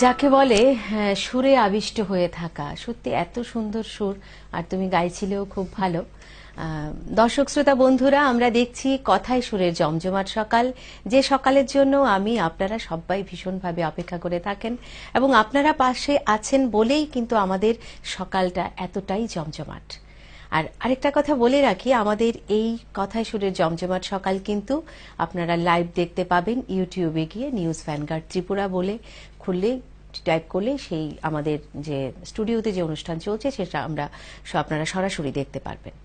A: যাকে বলে সুরে আবিষ্ট হয়ে থাকা, সত্যি এত সুন্দর সুর, আর তুমি গাইছিলেও খুব ভালো। দর্শক শ্রোতা বন্ধুরা, আমরা দেখছি কথায় সুরের জমজমাট সকাল, যে সকালের জন্য আমি আপনারা সবাই ভীষণভাবে অপেক্ষা করে থাকেন, এবং আপনারা পাশে আছেন বলেই কিন্তু আমাদের সকালটা এতটাই জমজমাট। আর আরেকটা কথা বলে রাখি, আমাদের এই কথায় সুরের জমজমাট সকাল কিন্তু আপনারা লাইভ দেখতে পাবেন ইউটিউবে গিয়ে নিউজ ভ্যানগার্ড ত্রিপুরা বলে খুললে, টাইপ করলে সেই আমাদের যে স্টুডিওতে যে অনুষ্ঠান চলছে সেটা আপনারা সরাসরি দেখতে পারবেন।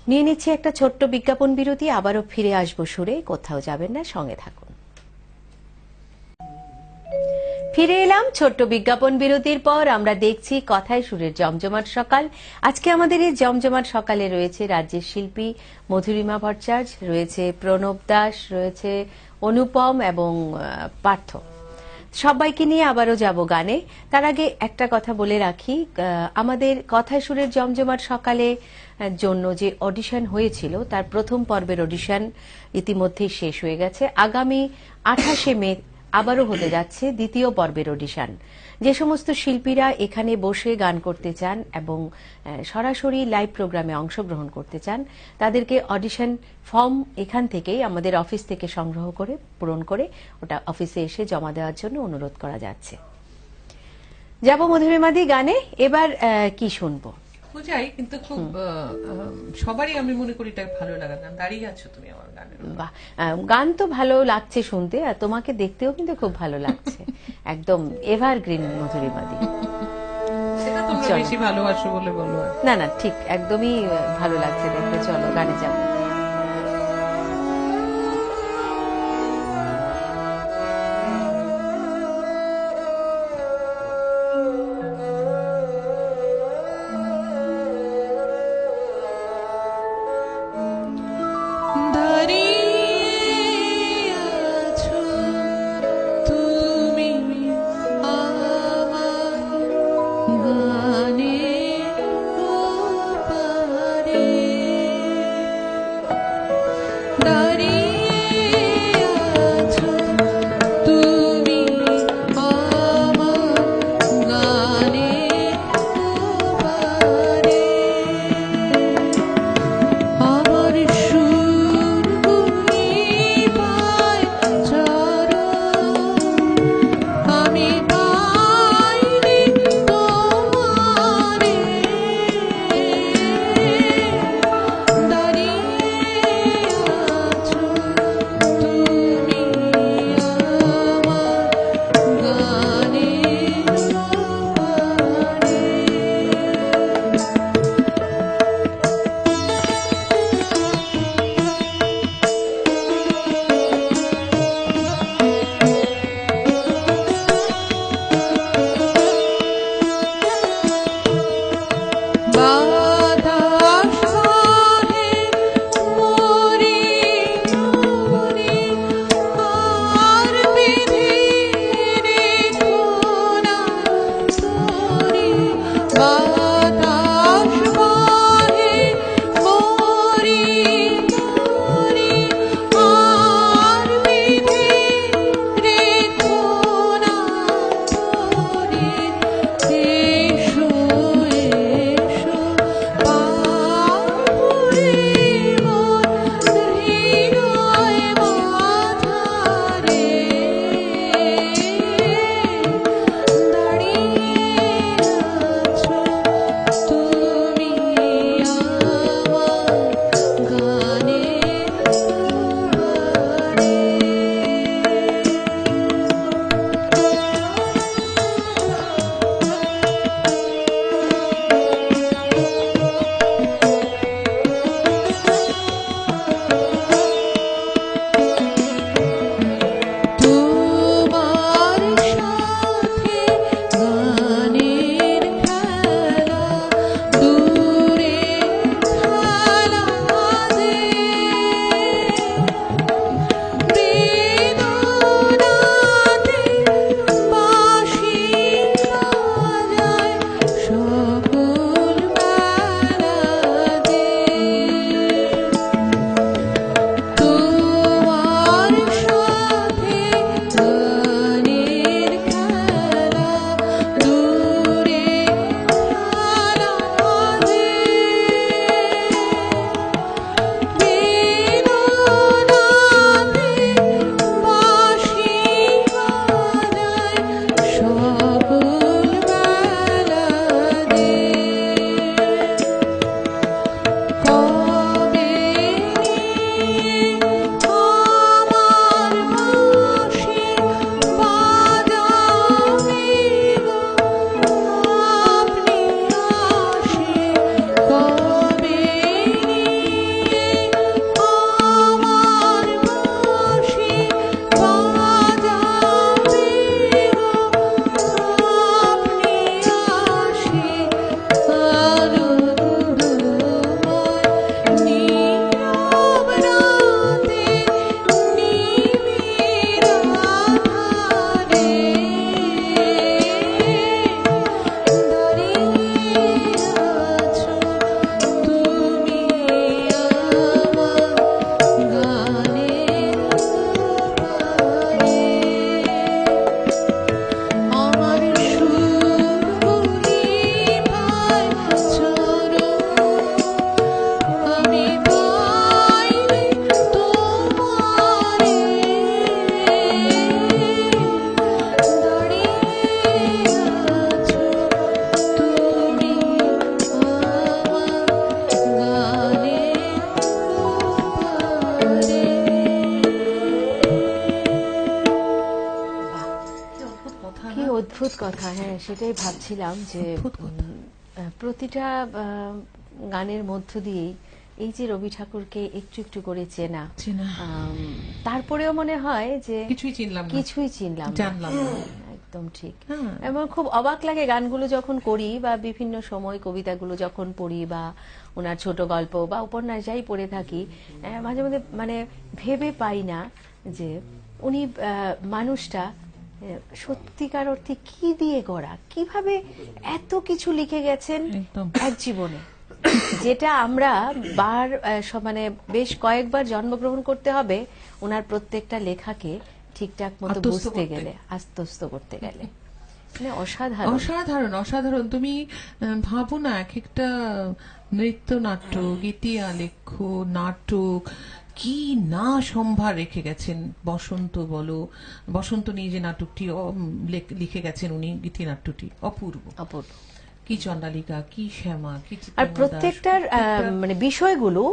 A: নিয়ে নিচ্ছি একটা ছোট্ট বিজ্ঞাপন বিরতি, আবারও ফিরে আসবো সুরে, কোথাও যাবেন না, সঙ্গে থাকুন। ফিরে এলাম ছোট্ট বিজ্ঞাপন বিরতির পর। আমরা দেখছি কথায় সুরের জমজমাট সকাল। আজকে আমাদের এই জমজমাট সকালে রয়েছে রাজ্যের শিল্পী মধুরিমা ভট্টাচার্য, রয়েছে প্রণব দাস, রয়েছে অনুপম এবং পার্থ। সবাইকে নিয়ে আবারও যাব গানে। তার আগে একটা কথা বলে রাখি, আমাদের কথায় সুরের জমজমাট সকালে জন্য যে অডিশন হয়েছিল তার প্রথম পর্বের অডিশন ইতিমধ্যেই শেষ হয়ে গেছে। আগামী 28শে মে আবারও হতে যাচ্ছে দ্বিতীয় পর্বের অডিশন। যে সমস্ত শিল্পীরা এখানে বসে গান করতে চান এবং সরাসরি লাইভ প্রোগ্রামে অংশগ্রহণ করতে চান, তাদেরকে অডিশন ফর্ম এখান থেকেই আমাদের অফিস থেকে সংগ্রহ করে পূরণ করে ওটা অফিসে এসে জমা দেওয়ার জন্য অনুরোধ করা যাচ্ছে। যাব মধুরিমাদি গানে। এবার কি শুনবো?
B: যাই, কিন্তু খুব সবারই আমি মনে করি এটা ভালো লাগা গান। দাঁড়িয়ে আছো তুমি আমার গানের।
A: বাহ, গান তো ভালো লাগছে শুনতে, আর তোমাকে দেখতেও কিন্তু খুব ভালো লাগছে। একদম এভারগ্রিন মধুরিমাদি।
B: সেটা তোমরা বেশি ভালোবাসো বলে বলো।
A: না না, ঠিক একদমই ভালো লাগছে দেখতে। চলো গানে যাবো। কথা, হ্যাঁ সেটাই ভাবছিলাম যে
B: অদ্ভুত কথা।
A: প্রতিটা গানের মধ্য দিয়েই এই যে রবি ঠাকুরকে একটু একটু করে চেনা,
B: চেনা।
A: তারপরেও মনে হয় যে
B: কিছুই চিনলাম না,
A: কিছুই চিনলাম না।
B: জানলাম না।
A: একদম ঠিক।
B: হ্যাঁ।
A: এবং খুব অবাক লাগে গানগুলো যখন করি বা বিভিন্ন সময় কবিতাগুলো যখন পড়ি বা ওনার ছোট গল্প বা উপন্যাস যাই পড়ে থাকি, মাঝে মাঝে মানে ভেবে পাই না যে উনি মানুষটা সত্যিকার অর্থে কি দিয়ে গড়া, কিভাবে এত কিছু লিখে গেছেন
B: একদম।
A: এক জীবনে, যেটা আমরা মানে বেশ কয়েকবার জন্মগ্রহণ করতে হবে ওনার প্রত্যেকটা লেখাকে ঠিকঠাক মতো
B: আত্মস্থ
A: বুঝতে
B: করতে।
A: গেলে, আত্মস্থ করতে গেলে। মানে অসাধারণ।
B: অসাধারণ অসাধারণ। তুমি ভাবো না, এক একটা নৃত্য নাট্য, গীতি আলেখ্য, নাটক, কি না সম্ভার রেখে গেছেন। বসন্ত বলো, বসন্ত নিয়ে যে নাটকটি লিখে গেছেন উনি, গীতিনাট্যটি অপূর্ব।
A: অপূর্ব।
B: কি চণ্ডালিকা, কি শ্যামা, কি
A: আর
B: চিত্রঙ্গদা,
A: প্রত্যেকটার মানে বিষয়গুলো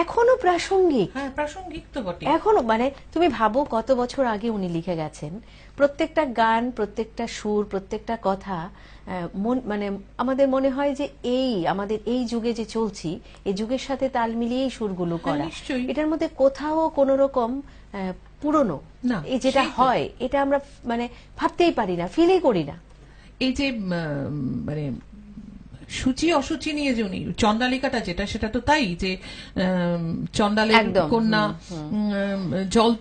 A: এখনো প্রাসঙ্গিক।
B: হ্যাঁ, প্রাসঙ্গিক তো বটে।
A: এখনো মানে তুমি ভাবো কত বছর আগে উনি লিখে গেছেন, প্রত্যেকটা গান, প্রত্যেকটা সুর, প্রত্যেকটা কথা মানে আমাদের মনে হয় যে আমাদের এই যুগে যে চলছি, এই যুগের সাথে তাল মিলিয়েই সুরগুলো
B: হ্যাঁ,
A: করা।
B: নিশ্চয়ই।
A: এটার মধ্যে কোথাও কোন রকম পুরনো
B: না,
A: এই যেটা
B: সেই তো।
A: হয় এটা আমরা মানে ভাবতেই পারি না, ফিলই করি না।
B: এই যে মানে সূচি অসুচি নিয়ে যে উনি চণ্ডালিকাটা যেটা, সেটা তো তাই যে চণ্ডালের
A: একদম,
B: কন্যা জল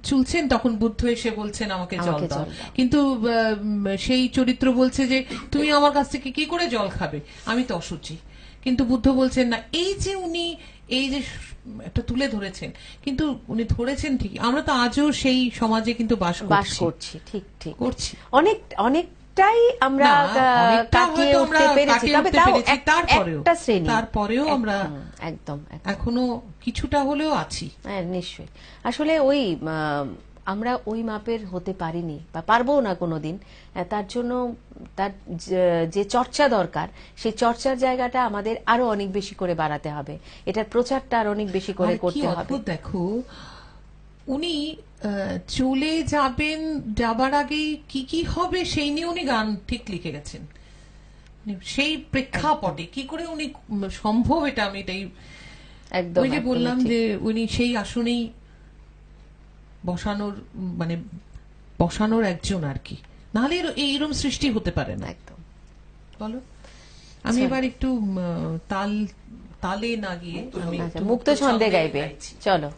B: চুলছেন, তখন বুদ্ধ এসে বলছেন আমাকে জল
A: আমাকে
B: দাও।
A: জল দাও।
B: কিন্তু সেই চরিত্র বলছে যে তুমি আমার কাছ থেকে কি করে জল খাবে, আমি তো অসুচি। কিন্তু বুদ্ধ বলছেন না। এই যে উনি এই যে একটা তুলে ধরেছেন, কিন্তু উনি ধরেছেন ঠিকই। আমরা তো আজও সেই সমাজে কিন্তু বাস
A: করছি, ঠিক ঠিক
B: করছি।
A: অনেক অনেকটাই আমরা
B: না, অনেকটা
A: কাটিয়ে
B: হয়তো
A: উঠতে
B: আমরা
A: পেরেছি,
B: কাটিয়ে
A: তবে
B: উঠতে
A: তাও
B: পেরেছি,
A: একটা শ্রেণী,
B: তারপরেও আমরা
A: একদম
B: এখনো কিছুটা হলেও আছি।
A: হ্যাঁ নিশ্চয়ই। আসলে ওই আমরা ওই মাপের হতে পারিনি বা পারবো না কোনোদিন। তার জন্য তার যে চর্চা দরকার, সেই চর্চার জায়গাটা আমাদের আরো অনেক বেশি করে বাড়াতে হবে, এটার প্রচারটা আর অনেক বেশি করে
B: আর কি
A: করতে হবে।
B: অদ্ভুত দেখো, উনি চলে যাবেন, যাবার আগেই কি কি হবে সেই নিয়ে উনি গান ঠিক লিখে গেছেন। সেই প্রেক্ষাপটে কি করে উনি সম্ভব, এটা আমি এটাই
A: একদম
B: ওই যে বললাম
A: একদমই ঠিক।
B: যে উনি সেই আসনেই বসানোর মানে বসানোর একজন আর কি, নাহলে এইরকম সৃষ্টি হতে পারে না।
A: একদম।
B: বলো, আমি
A: আচ্ছা।
B: এবার একটু তালে না গিয়ে আমি
A: আচ্ছা,
B: একটু
A: মুক্ত ছন্দে গাইবে,
B: গাইছি।
A: চলো।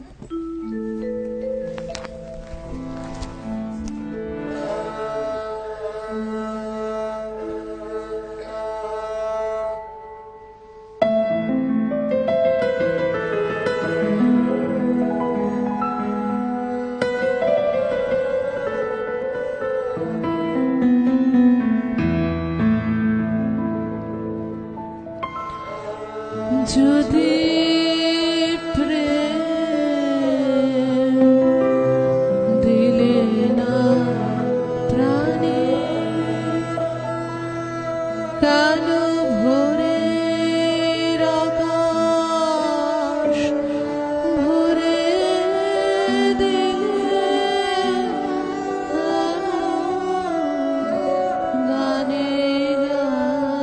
B: যদি প্রেম দিলে না প্রাণে, কেন ভোরে আকাশ ভরে দিলে, গানে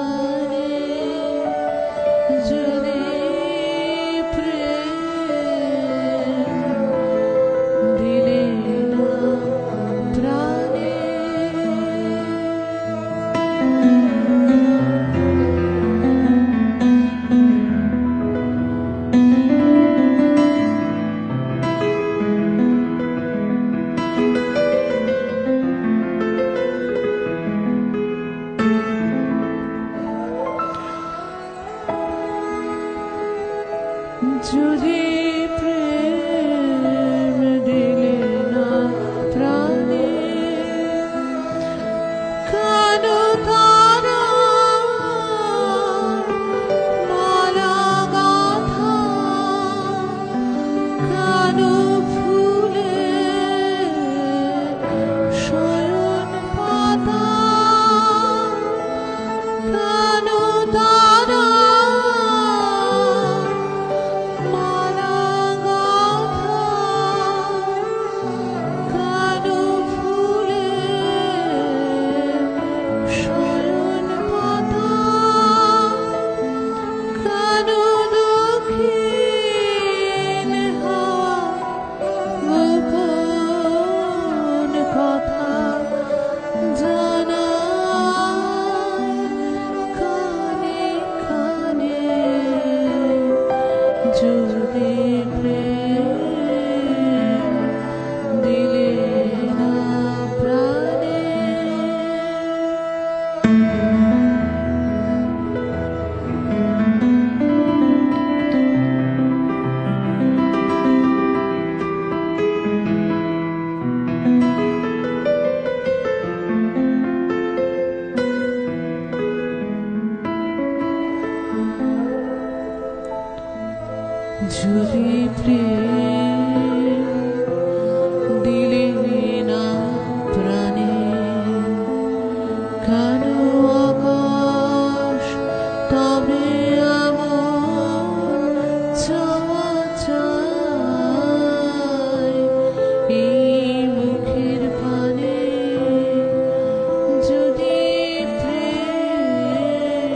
B: গানে যদি প্রেম দিলে না প্রাণে। যদি প্রেম দিলে না প্রাণে, কেন তারা মালা গাঁথা, কেন ফুলে শয়ন পাতা, কেন তারা মালা যদি প্রেম দিলে না প্রাণে, কেন আকাশ তবে আমার চাওয়া চাই এই মুখের পানে, যদি প্রেম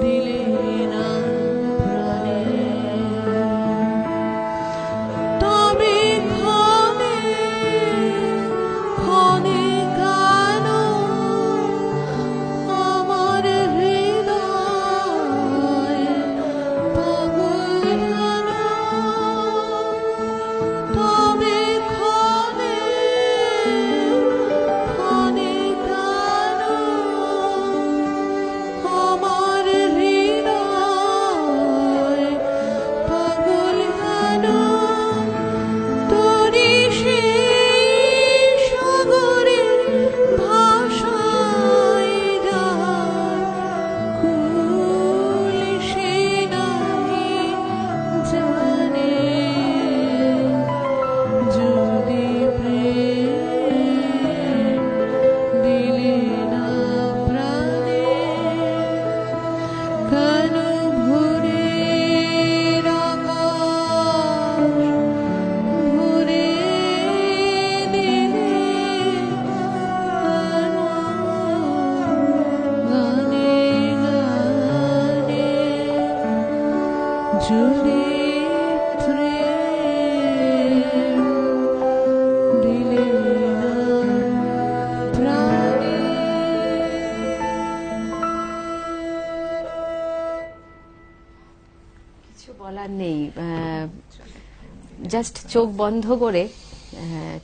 B: দিলে না প্রাণে, তবে ক্ষণে ক্ষণে কেন আমার হৃদয় পাগল কেন, তবে ক্ষণে ক্ষণে কেন আমার হৃদয় পাগল কেন, তোরি সেই সাগরে ভাষায় যার কুল সে নাহি জানে, যদি প্রেম দিলে না প্রাণে, কেন ভোরের আকাশ ভরে দিলে গানে গানে, যদি প্রেম দিলে না প্রাণে।
A: কিছু বলার নেই, জাস্ট চোখ বন্ধ করে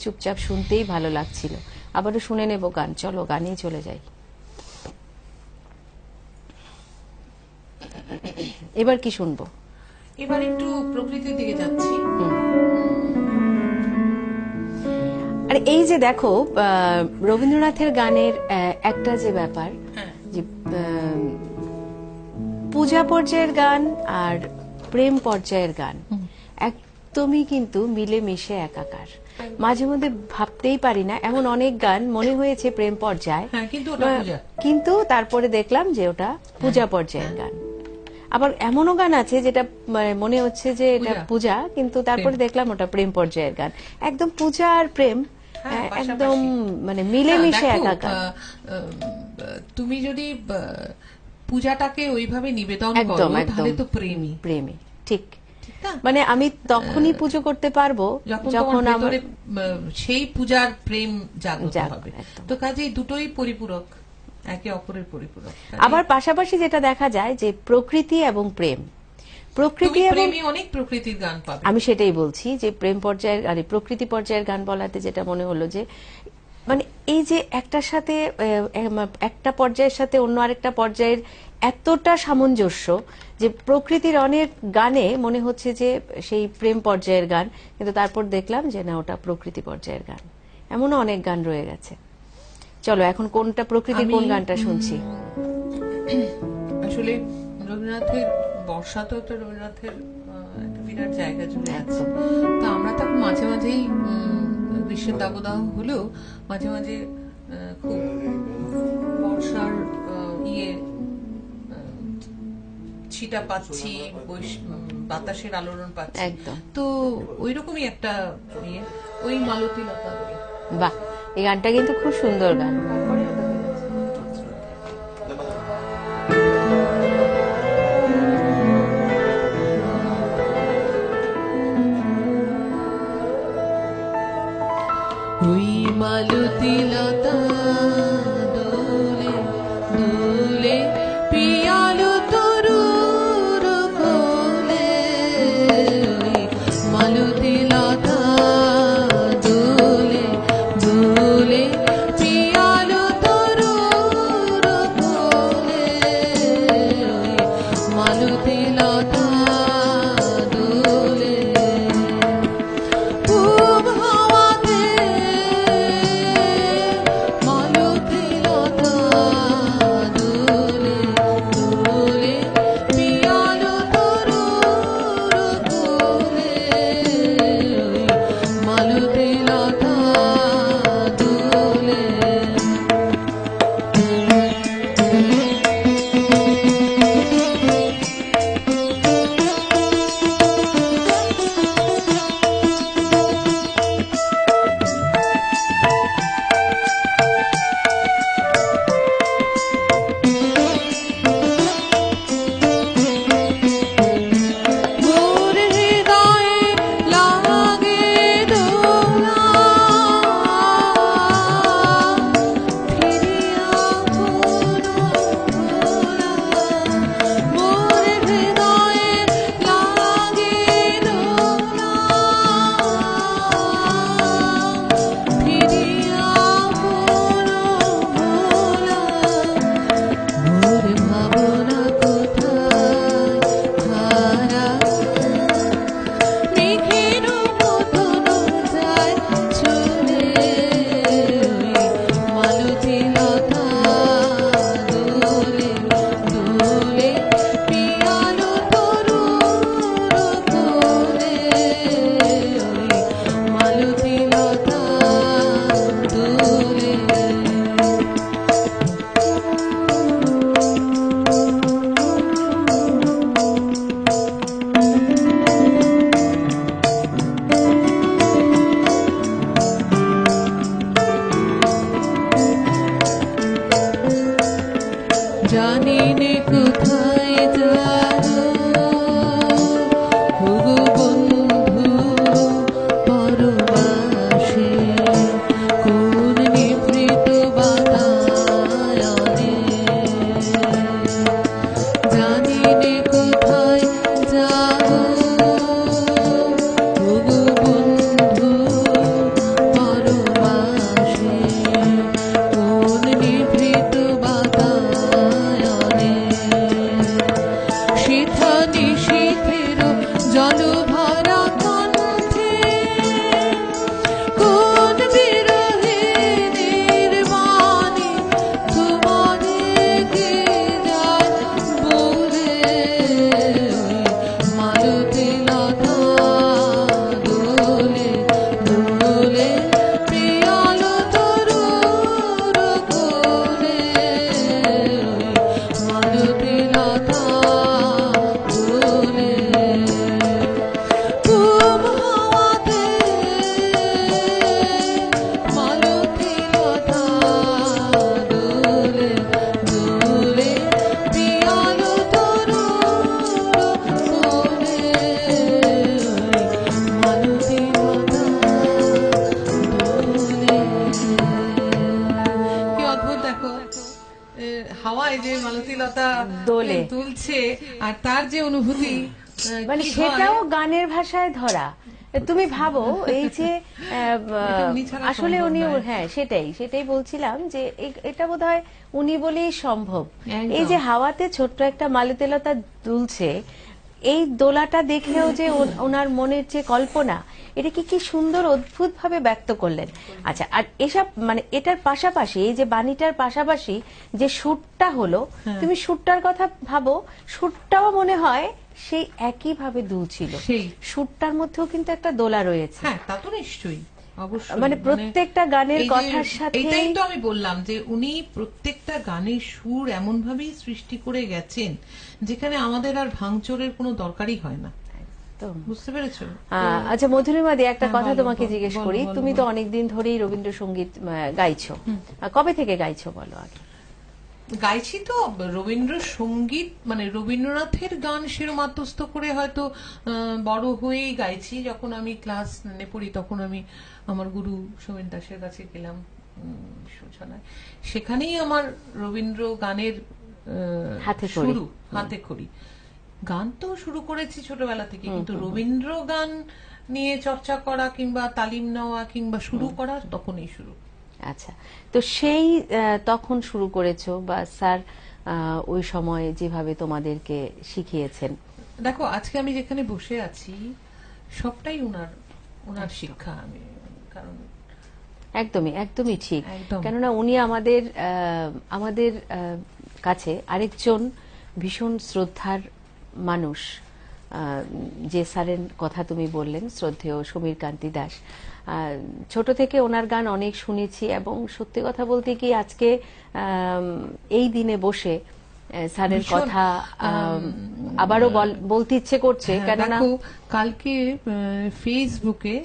A: চুপচাপ শুনতেই ভালো লাগছিল। আবারও শুনে নেব গান, চলো গানেই চলে যাই। এবার কি শুনবো?
B: এবার একটু প্রকৃতির দিকে যাচ্ছি।
A: আর এই যে দেখো রবীন্দ্রনাথের গানের একটা যে ব্যাপার,
B: হ্যাঁ,
A: যে পূজা পর্যায়ের গান আর প্রেম পর্যায়ের গান একদমই কিন্তু মিলেমিশে একাকার। মাঝে মধ্যে ভাবতেই পারি না, এমন অনেক গান মনে হয়েছে প্রেম পর্যায়,
B: হ্যাঁ, কিন্তু ওটা পূজা।
A: কিন্তু তারপরে দেখলাম যে ওটা পূজা পর্যায়ের গান। আবার এমনও গান আছে যেটা মানে মনে হচ্ছে যে এটা পূজা, কিন্তু তারপরে দেখলাম ওটা প্রেম পর্যায়ের গান। একদম পূজা আর প্রেম
B: হ্যাঁ,
A: একদম মানে মিলেমিশে
B: দেখো,
A: একাকার।
B: তুমি যদি পূজাটাকে ওইভাবে নিবেদন
A: একদম,
B: করো
A: একদম।
B: তাহলে তো প্রেমী,
A: প্রেমী, ঠিক।
B: ঠিক না?
A: মানে আমি তখনই পুজো করতে পারবো
B: যখন
A: যখন
B: তোমার
A: আমার
B: ভেতরে সেই পূজার প্রেম জাগ্রত
A: জাগ্রত,
B: হবে।
A: একদম।
B: তো কাজেই দুটোই পরিপূরক, একে অপরের পরিপূরক।
A: আবার পাশাপাশি যেটা দেখা যায় যে প্রকৃতি এবং প্রেম, প্রকৃতি
B: তুমি
A: এবং
B: প্রেমী অনেক প্রকৃতির গান পাবে।
A: আমি সেটাই বলছি যে প্রেম পর্যায়ের আর প্রকৃতি পর্যায়ের গান বলাতে যেটা মনে হলো যে মানে এই যে একটার সাথে একটা পর্যায়ের সাথে অন্য আরেকটা পর্যায়ের এতটা সামঞ্জস্য যে প্রকৃতির অনেক গানে মনে হচ্ছে যে সেই প্রেম পর্যায়ের গান, কিন্তু তারপর দেখলাম যে না, ওটা প্রকৃতি পর্যায়ের গান। এমনও অনেক গান রয়ে গেছে। চলো এখন কোনটা প্রকৃতির কোন গানটা শুনছি?
B: আসলে রবীন্দ্রনাথের বর্ষা তো রবীন্দ্রনাথের একটা বিরাট জায়গা জুড়ে আছে। তো আমরা তো মাঝে মাঝেই গ্রীষ্মের দাবদাহ হলেও মাঝে মাঝে খুব বর্ষার ছিটা পাচ্ছি, বাতাসের আলোড়ন পাচ্ছি,
A: একদম।
B: তো ওইরকমই একটা ওই মালতী লতা।
A: বাহ, এই গানটা কিন্তু খুব সুন্দর গান।
B: ওই মালতী লতা দোলে দোলে পিয়ালো তরুর কোলে, ওই মালতী লতা দোলে দোলে পিয়ালো জানি নে কোথায় যাবো ওগো বন্ধু পরবাসে কোন নিভৃত বাতায়নে জানি নে কোথায় যাবো ওগো বন্ধু পরবাসে কোন নিভৃত বাতায়নে শীথা নিশীথের জল ভরা কণ্ঠে কোন বিরহে নির্বাণে তোমারে কে যায় বলে মালতী লতা দোলে দোলে পিয়াল তরুর কোলে মালতী লতা দোলে পূব হাওয়াতে মালতী লতা দোলে দোলে পিয়াল তরুর কোলে মালতী লতা দোলে। কি অদ্ভুত দেখো হাওয়ায় যে মালতী লতা
A: দোলে।
B: দুলছে আর তার যে অনুভূতি
A: মানে
B: কি
A: সেটাও
B: হয়।
A: গানের ভাষায় ধরা। তুমি ভাবো এই যে
B: এটা উনি ছাড়া
A: আসলে
B: সম্ভব
A: উনি
B: নয়।
A: হ্যাঁ সেটাই বলছিলাম যে এটা বোধহয় উনি বলেই সম্ভব।
B: একদম।
A: এই যে হাওয়াতে ছোট্ট একটা মালতীলতা দুলছে, এই দোলাটা দেখেও যে ওনার মনের যে কল্পনা, এটা কি সুন্দর অদ্ভুত ভাবে ব্যক্ত করলেন। আচ্ছা, আর এসব মানে এটার পাশাপাশি এই যে বাণীটার পাশাপাশি যে সুরটা হলো, তুমি সুরটার কথা ভাবো, সুরটাও মনে হয় সেই একই ভাবে দুলছিল।
B: সেই।
A: সুরটার মধ্যেও কিন্তু একটা দোলা রয়েছে।
B: হ্যাঁ তা তো নিশ্চয়ই, অবশ্যই।
A: মানে প্রত্যেকটা গানের
B: এই যে-
A: কথার সাথে
B: এটাই তো আমি বললাম যে উনি প্রত্যেকটা গানের সুর এমন ভাবেই সৃষ্টি করে গেছেন যেখানে আমাদের আর ভাঙচুরের কোনো দরকারই হয় না।
A: একদম।
B: বুঝতে পেরেছো?
A: আচ্ছা মধুরিমা দি, একটা
B: হ্যাঁ,
A: কথা
B: বলো,
A: তোমাকে জিজ্ঞেস
B: বলো,
A: করি।
B: বলো,
A: তুমি
B: বলো।
A: তো অনেকদিন ধরেই রবীন্দ্রসঙ্গীত গাইছো। কবে থেকে গাইছো বলো আগে?
B: গাইছি তো রবীন্দ্রসঙ্গীত, মানে রবীন্দ্রনাথের গান সেরম আত্মস্থ করে হয়তো বড় হয়েই গাইছি। যখন আমি ক্লাস 9 পড়ি তখন আমি আমার গুরু সোমেন দাসের কাছে গেলাম সূচনায়। সেখানেই আমার রবীন্দ্র গানের
A: হাতেখড়ি।
B: শুরু, হাতে খড়ি। গান তো শুরু করেছি ছোটবেলা থেকে, কিন্তু রবীন্দ্র গান নিয়ে চর্চা করা কিংবা তালিম নেওয়া কিংবা শুরু করা তখনই শুরু।
A: আচ্ছা, তো সেই তখন শুরু করেছো বা স্যার ওই সময় যেভাবে তোমাদেরকে শিখিয়েছেন?
B: দেখো আজকে আমি যেখানে বসে আছি সবটাই ওনার শিক্ষা। আমি কারণ
A: একদমই ঠিক।
B: একদম।
A: কেননা উনি আমাদের কাছে আরেকজন ভীষণ শ্রদ্ধার মানুষ। যে স্যারের কথা তুমি বললেন, শ্রদ্ধেয় সমীর কান্তি দাস, ছোট থেকে ওনার গান অনেক শুনেছি এবং সত্যি কথা বলতে কি আজকে এই দিনে বসে স্যারের
B: ভীষণ,
A: কথা আবারও বলতে ইচ্ছে করছে।
B: হ্যাঁ,
A: কেননা
B: দেখো কালকে ফেসবুকে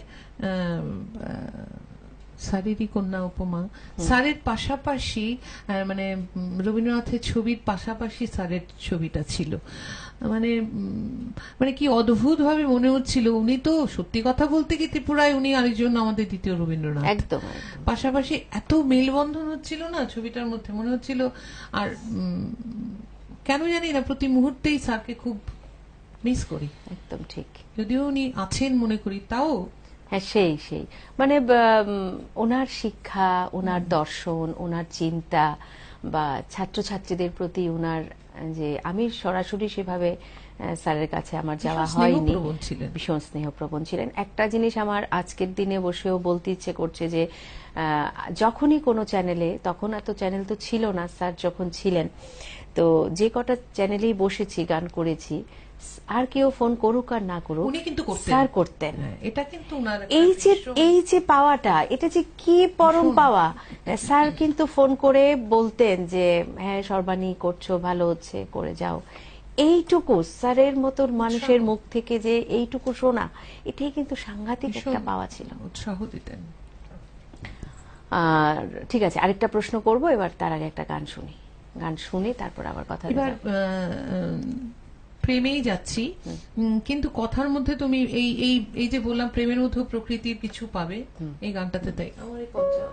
B: শারীরিক কন্যা উপমা স্যারের পাশাপাশি মানে রবীন্দ্রনাথের ছবির পাশাপাশি স্যারের ছবিটা ছিল। মানে কি অদ্ভুত ভাবে মনে হচ্ছিল উনি তো সত্যি কথা বলতে কি ত্রিপুরায় উনি আরেকজন আমাদের দ্বিতীয় রবীন্দ্রনাথ।
A: একদম
B: পাশাপাশি এত মেলবন্ধন হচ্ছিল না ছবিটার মধ্যে, মনে হচ্ছিল। আর কেন জানি না প্রতি মুহূর্তেই স্যারকে খুব মিস করি।
A: একদম ঠিক।
B: যদিও উনি আছেন মনে করি, তাও
A: হ্যাঁ সেই মানে ওনার শিক্ষা, ওনার দর্শন, ওনার চিন্তা বা ছাত্রছাত্রীদের প্রতি ওনার যে, আমি সরাসরি সেভাবে স্যারের কাছে আমার যাওয়া হয়নি,
B: স্নেহপ্রবণ ছিলেন।
A: ভীষণ স্নেহপ্রবণ ছিলেন। একটা জিনিস আমার আজকের দিনে বসেও বলতে ইচ্ছে করছে যে যখনই কোনো চ্যানেলে, তখন এত চ্যানেল তো ছিল না, স্যার যখন ছিলেন, তো যে কটা চ্যানেলেই বসেছি গান করেছি, আর কেউ ফোন করুক আর না করুক
B: উনি কিন্তু করতেন।
A: স্যার করতেন।
B: হ্যাঁ, এটা কিন্তু ওনার
A: এই যে পাওয়াটা, এটা যে কি পরম পাওয়া। স্যার কিন্তু ফোন করে বলতেন যে হ্যাঁ সর্বাণী করছো, ভালো হচ্ছে, করে যাও। এইটুকু স্যারের মতো মানুষের মুখ থেকে যে এইটুকু শোনা, এটাই কিন্তু সাংঘাতিক একটা পাওয়া ছিল।
B: উৎসাহ দিতেন।
A: আর ঠিক আছে, আরেকটা প্রশ্ন করব এবার, তার আগে একটা গান শুনি। গান শুনে তারপর আবার কথা
B: এবার
A: দেব।
B: প্রেমেই যাচ্ছি, কিন্তু কথার মধ্যে তুমি এই এই এই যে বললাম প্রেমের মধ্যেও প্রকৃতির কিছু পাবে এই গানটাতে, তাই আমার এই কঞ্চা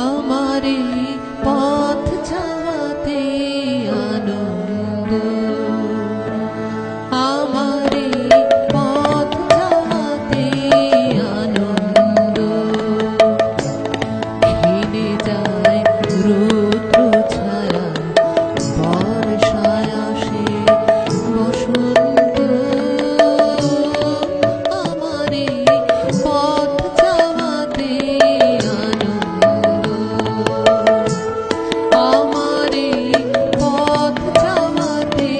B: আমারে পথ চাওয়াতে আনন্দ, আমারে পথ চাওয়াতে আনন্দ, ঘিরে যায় রৌদ্র ছায়া, বর্ষায় আসে বসন্ত, আমারে পথ চাওয়াতে আনন্দ, আমারে পথ চাওয়াতে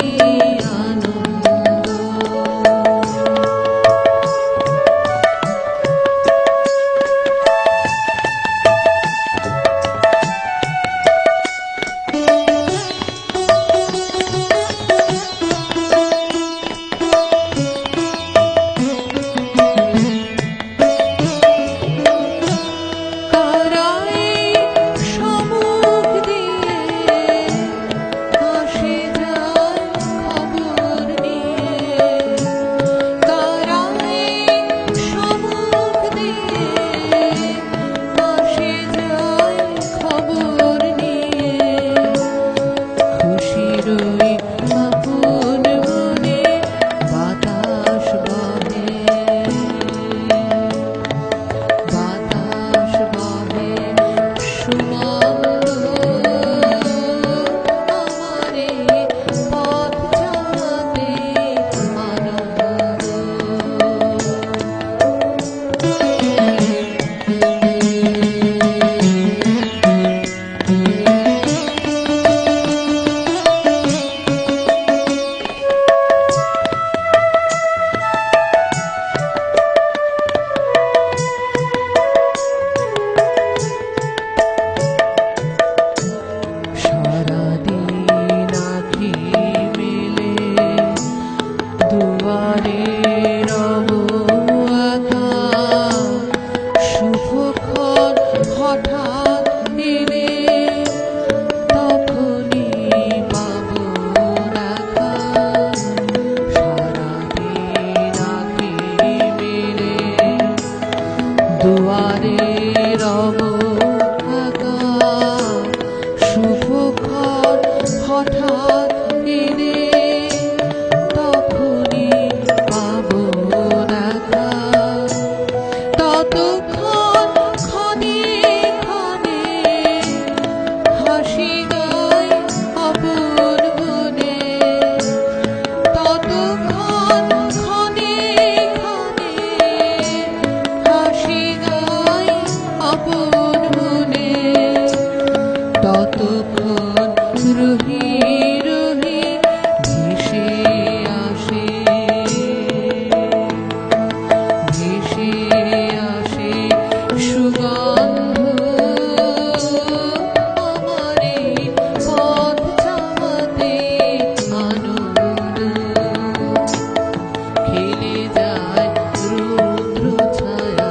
B: আনন্দ। কারাই সমুখ দিয়ে আসে যায় খবর নিয়ে, কারাই সমুখ দিয়ে আসে যায় খবর নিয়ে, খুশির ওই আপন মনে বাতাস বহে, বাতাস বহে সুমন্দ, আমারে পথ চাওয়াতে আনন্দ। সারাদিন আঁখি মেলে দুয়ারে রব একা, শুভক্ষণ হঠাৎ এলে তখনই পাবো দেখা, সারাদিন আঁখি মেলে দুয়ারে রব একা, শুভক্ষণ হঠাৎ এলে তখনই পাবো দেখা, ততক্ষণ ক্ষণে ক্ষণে হাসি গায় অপর মনে, ততক্ষণ ক্ষণে ক্ষণে হাসি গায় অপর মনে, ততক্ষণ রহি রহি ভেসে আসে, ভেসে আসে সুগন্ধ, আমারে পথ চাওয়াতে আনন্দ, খেলে যায় রৌদ্র ছায়া,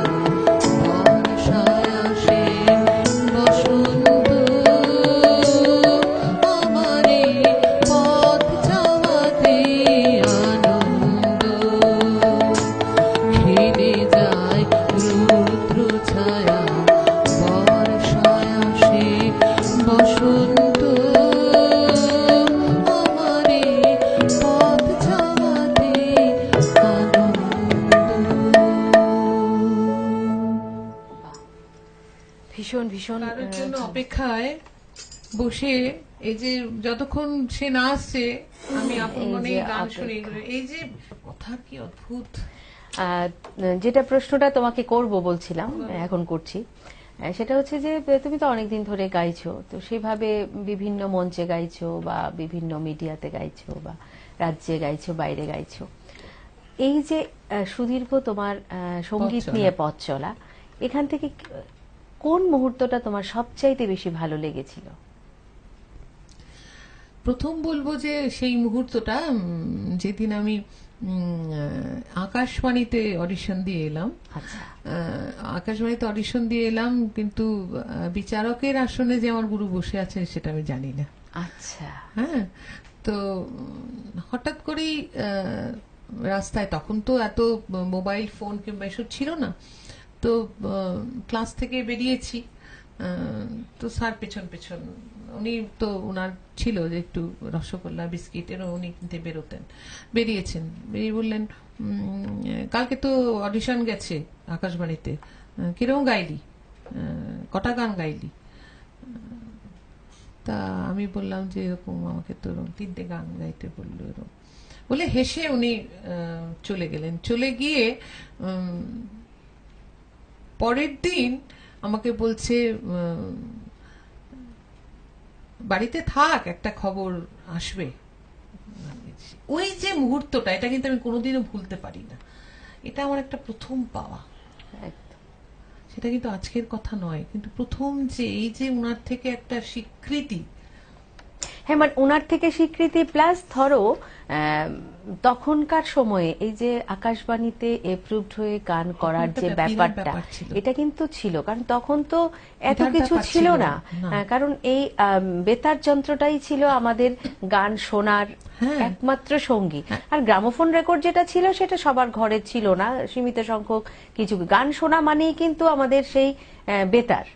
B: বর্ষায় আসে বসন্ত, আমারে পথ চাওয়াতে আনন্দ, খেলে যায় রৌদ্র ছায়া, বর্ষায় আসে বসন্ত, আমারে পথ চাওয়াতে
A: ভীষণ ভীষণ
B: কারোর জন্য অপেক্ষায় বসে এই যে যতক্ষণ সে না আসছে আমি আপন
A: এই
B: মনে
A: যে
B: গান
A: অপেক্ষা।
B: শুনে এই যে কথা কি অদ্ভুত।
A: যেটা প্রশ্নটা তোমাকে করব বলছিলাম, এখন করছি, সেটা হচ্ছে যে তুমি তো অনেকদিন ধরে গাইছো, তো সেভাবে বিভিন্ন মঞ্চে গাইছো বা বিভিন্ন মিডিয়াতে গাইছো বা রাজ্যে গাইছো, বাইরে গাইছো, এই যে সুদীর্ঘ তোমার সঙ্গীত
B: চলা।
A: নিয়ে পথ চলা, এখান থেকে কোন মুহূর্তটা তোমার সবচাইতে বেশি ভালো লেগেছিল?
B: প্রথম বলবো যে সেই মুহূর্তটা যেদিন আমি আকাশবাণীতে অডিশন দিয়ে এলাম।
A: আচ্ছা।
B: আকাশবাণীতে অডিশন দিয়ে এলাম, কিন্তু বিচারকের আসনে যে আমার গুরু বসে আছেন সেটা আমি জানি না।
A: আচ্ছা।
B: হ্যাঁ, তো হঠাৎ করেই রাস্তায়, তখন তো এত মোবাইল ফোন কিংবা এসব ছিল না, তো ক্লাস থেকে বেরিয়েছি, তো স্যার পেছন পেছন, উনি তো ওনার ছিল যে একটু রসগোল্লা বিস্কিট এরও উনি কিনতে বেরোতেন, বেরিয়েছেন, বেরিয়ে বললেন কালকে তো অডিশন গেছে আকাশবাণীতে, কিরকম গাইলি, কটা গান গাইলি? তা আমি বললাম যে এরকম আমাকে তো 3টে গান গাইতে বললো, এরকম বলে হেসে উনি চলে গেলেন। চলে গিয়ে পরের দিন আমাকে বলছে বাড়িতে থাক, একটা খবর আসবে। ওই যে মুহূর্তটা, এটা কিন্তু আমি কোনোদিনও ভুলতে পারি না। এটা আমার একটা প্রথম পাওয়া। সেটা কিন্তু আজকের কথা নয়, কিন্তু প্রথম যে এই যে উনার থেকে একটা স্বীকৃতি।
A: হ্যাঁ, মানে ওনার থেকে স্বীকৃতি প্লাস ধরো তখনকার সময়ে এই যে আকাশবাণীতে এপ্রুভড হয়ে গান করার যে ব্যাপারটা, এটা কিন্তু ছিল, কারণ তখন তো এত কিছু ছিল না। কারণ এই বেতার যন্ত্রটাই ছিল আমাদের গান শোনার একমাত্র সঙ্গী। আর গ্রামোফোন রেকর্ড যেটা ছিল সেটা সবার ঘরে ছিল না, সীমিত সংখ্যক কিছু। গান শোনা মানেই কিন্তু আমাদের সেই বেতার,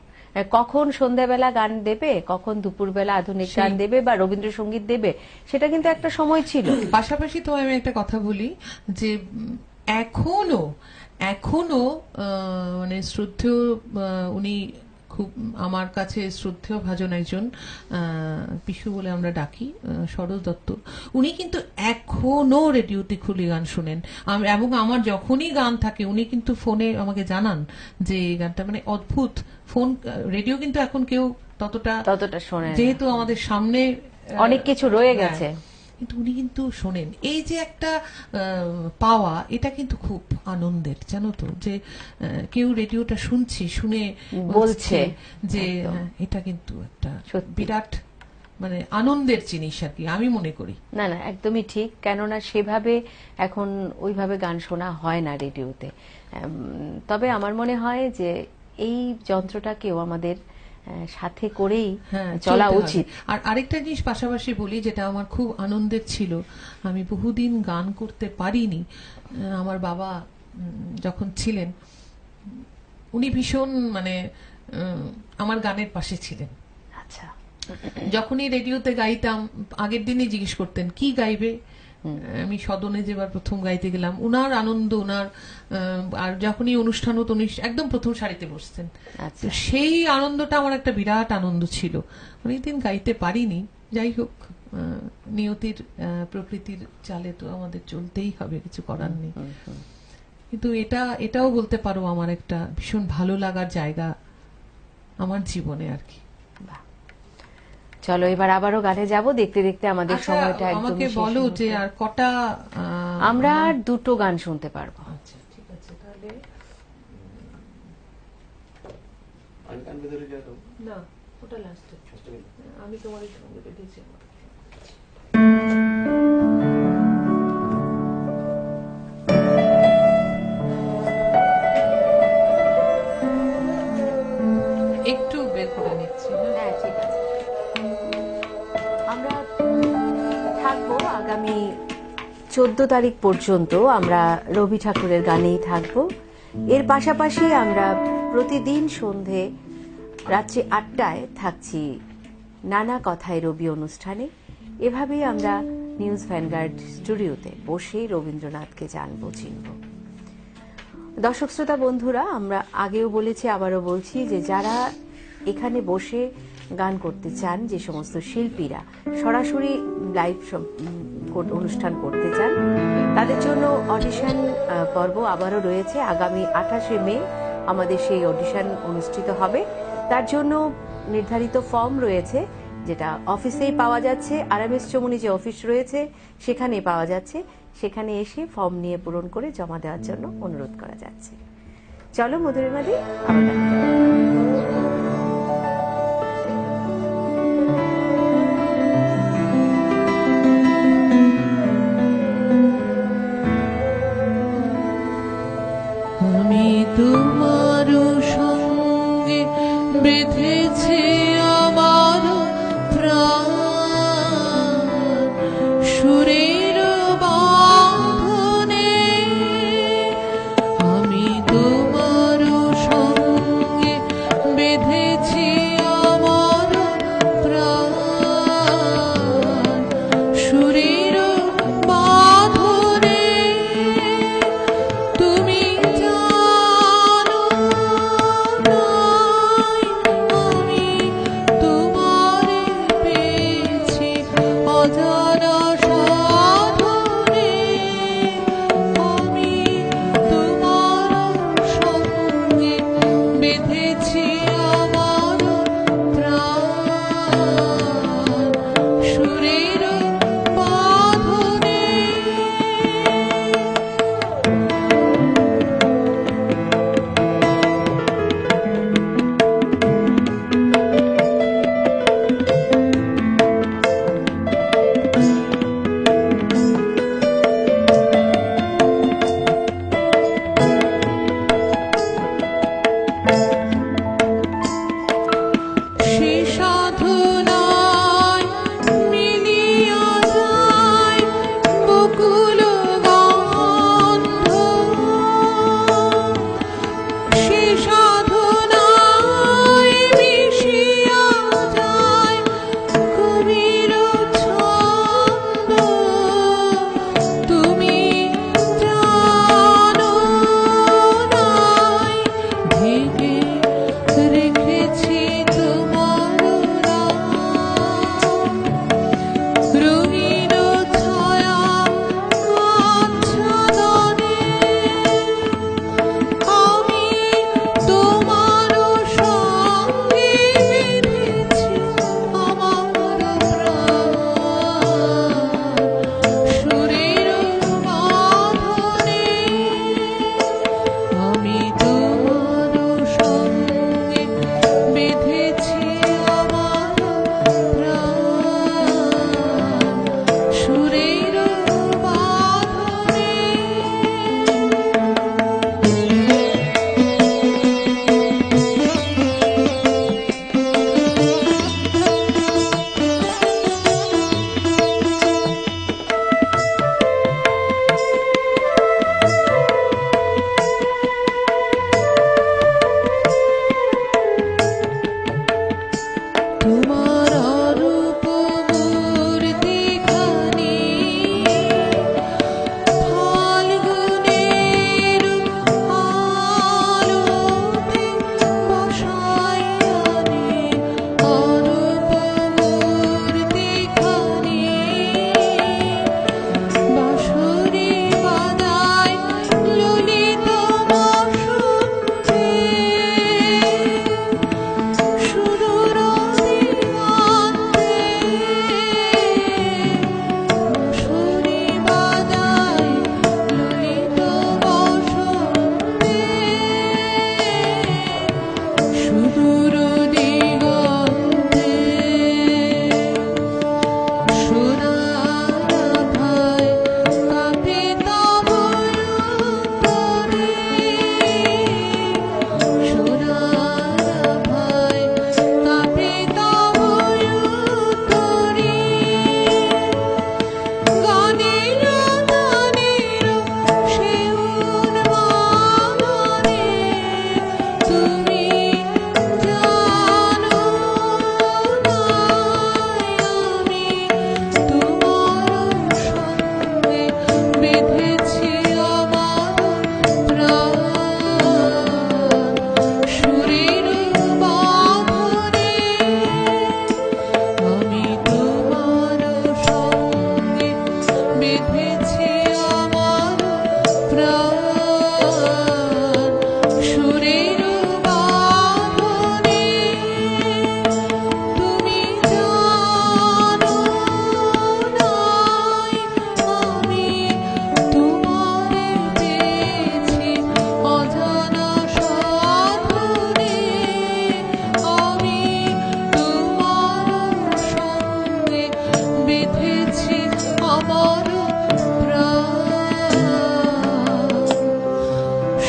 A: কখন সন্ধ্যাবেলা গান দেবে, কখন দুপুরবেলা আধুনিক গান দেবে বা রবীন্দ্রসঙ্গীত দেবে, সেটা কিন্তু একটা সময় ছিল।
B: পাশাপাশি তো আমি একটা কথা বলি যে এখনো এখনো মানে শ্রদ্ধেয়, উনি খুব আমার কাছে শ্রদ্ধেয় ভাজন একজন, পিসু বলে আমরা ডাকি, সরোজ দত্ত, উনি কিন্তু এখনো রেডিওতে খুলে গান শুনেন। এবং আমার যখনই গান থাকে উনি কিন্তু ফোনে আমাকে জানান যে এই গানটা, মানে অদ্ভুত। ফোন রেডিও কিন্তু এখন কেউ ততটা
A: শোনে,
B: যেহেতু আমাদের সামনে
A: অনেক কিছু রয়ে গেছে,
B: কিন্তু উনি কিন্তু শোনেন। এই যে একটা পাওয়া, এটা কিন্তু খুব আনন্দের, জানো তো, যে কেউ রেডিওটা শুনছে, শুনে
A: বলছে
B: যে এটা কিন্তু একটা বিরাট মানে আনন্দের জিনিস আর কি, আমি মনে করি।
A: না না, একদমই ঠিক। কেননা সেভাবে এখন ওইভাবে গান শোনা হয় না রেডিওতে। তবে আমার মনে হয় যে এই যন্ত্রটাকেও আমাদের সাথে করেই চলা উচিত।
B: আর আরেকটা জিনিস পাশাপাশি বলি, যেটা আমার খুব আনন্দের ছিল, আমি বহুদিন গান করতে পারিনি। আমার বাবা যখন ছিলেন, উনি ভীষণ মানে আমার গানের পাশে ছিলেন।
A: আচ্ছা।
B: যখনই রেডিওতে গাইতাম আগের দিনই জিজ্ঞেস করতেন কি গাইবে। আমি সদনে যেবার প্রথম গাইতে গেলাম, উনার আনন্দ, উনার আর যখনই অনুষ্ঠান হতো উনি একদম প্রথম সারিতে বসতেন। তো সেই আনন্দটা আমার একটা বিরাট আনন্দ ছিল। অনেকদিন গাইতে পারিনি, যাই হোক, নিয়তির প্রকৃতির চালে তো আমাদের চলতেই হবে, কিছু করার নেই। কিন্তু এটাও বলতে পারো আমার একটা ভীষণ ভালো লাগার জায়গা আমার জীবনে আর কি।
A: চলো এবার আবারও গানে যাব, দেখতে দেখতে আমাদের সময়টা একদম
B: আমাকে বলো যে আর কটা
A: আমরা আর 2টো গান শুনতে পারবো।
B: আচ্ছা ঠিক আছে, তাহলে না, ওটা লাস্টে আমি তোমার সঙ্গে বেঁধেছি। একটু বের করে নিচ্ছি।
A: হ্যাঁ ঠিক আছে, আমরা থাকবো আগামী 14 তারিখ পর্যন্ত, আমরা রবি ঠাকুরের গানেই থাকবো। এর পাশাপাশি আমরা প্রতিদিন সন্ধে রাত্রি 8টায় থাকছি নানা কথায় রবি অনুষ্ঠানে। এভাবেই আমরা নিউজ ভ্যানগার্ড স্টুডিওতে বসে রবীন্দ্রনাথকে জানবো, চিনব। দর্শক শ্রোতা বন্ধুরা, আমরা আগেও বলেছি, আবারও বলছি যে যারা এখানে বসে গান করতে চান, যে সমস্ত শিল্পীরা সরাসরি লাইভ অনুষ্ঠান করতে চান, তাদের জন্য অডিশন পর্ব আবারও রয়েছে। আগামী 28শে মে আমাদের সেই অডিশন অনুষ্ঠিত হবে। তার জন্য নির্ধারিত ফর্ম রয়েছে, যেটা অফিসেই পাওয়া যাচ্ছে, RMS চৌমুহনী যে অফিস রয়েছে সেখানেই পাওয়া যাচ্ছে। সেখানে এসে ফর্ম নিয়ে পূরণ করে জমা দেওয়ার জন্য অনুরোধ করা যাচ্ছে। চলো মধুরিমাদি, আবার দেখা হবে।
B: আমি তোমার সঙ্গে বেঁধেছি আমার প্রাণ, সুরের বাঁধনে আমি তোমার সঙ্গে বেঁধেছি আমার প্রাণ, সুরের বাঁধনে তুমি জানো না আমি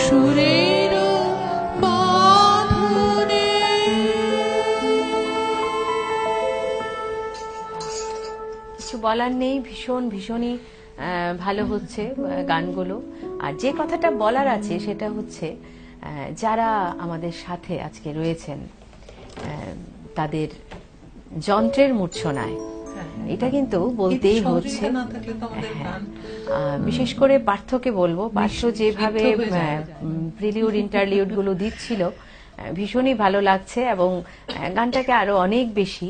B: সুরের বাঁধনে।
A: কিছু বলার নেই, ভীষণই ভালো হচ্ছে গানগুলো। আর যে কথাটা বলার আছে সেটা হচ্ছে যারা আমাদের সাথে আজকে রয়েছেন তাদের যন্ত্রের মূর্ছনায়, এটা কিন্তু বলতেই হচ্ছে।
B: না থাকলে তো আমাদের গান
A: বিশেষ করে পার্থকে বলবো, পার্থ যেভাবে
B: সিদ্ধ হয়ে যায়।
A: প্রিলিউড ইন্টারলিউড গুলো দিচ্ছিল ভীষণই ভালো লাগছে, এবং গানটাকে আরো অনেক বেশি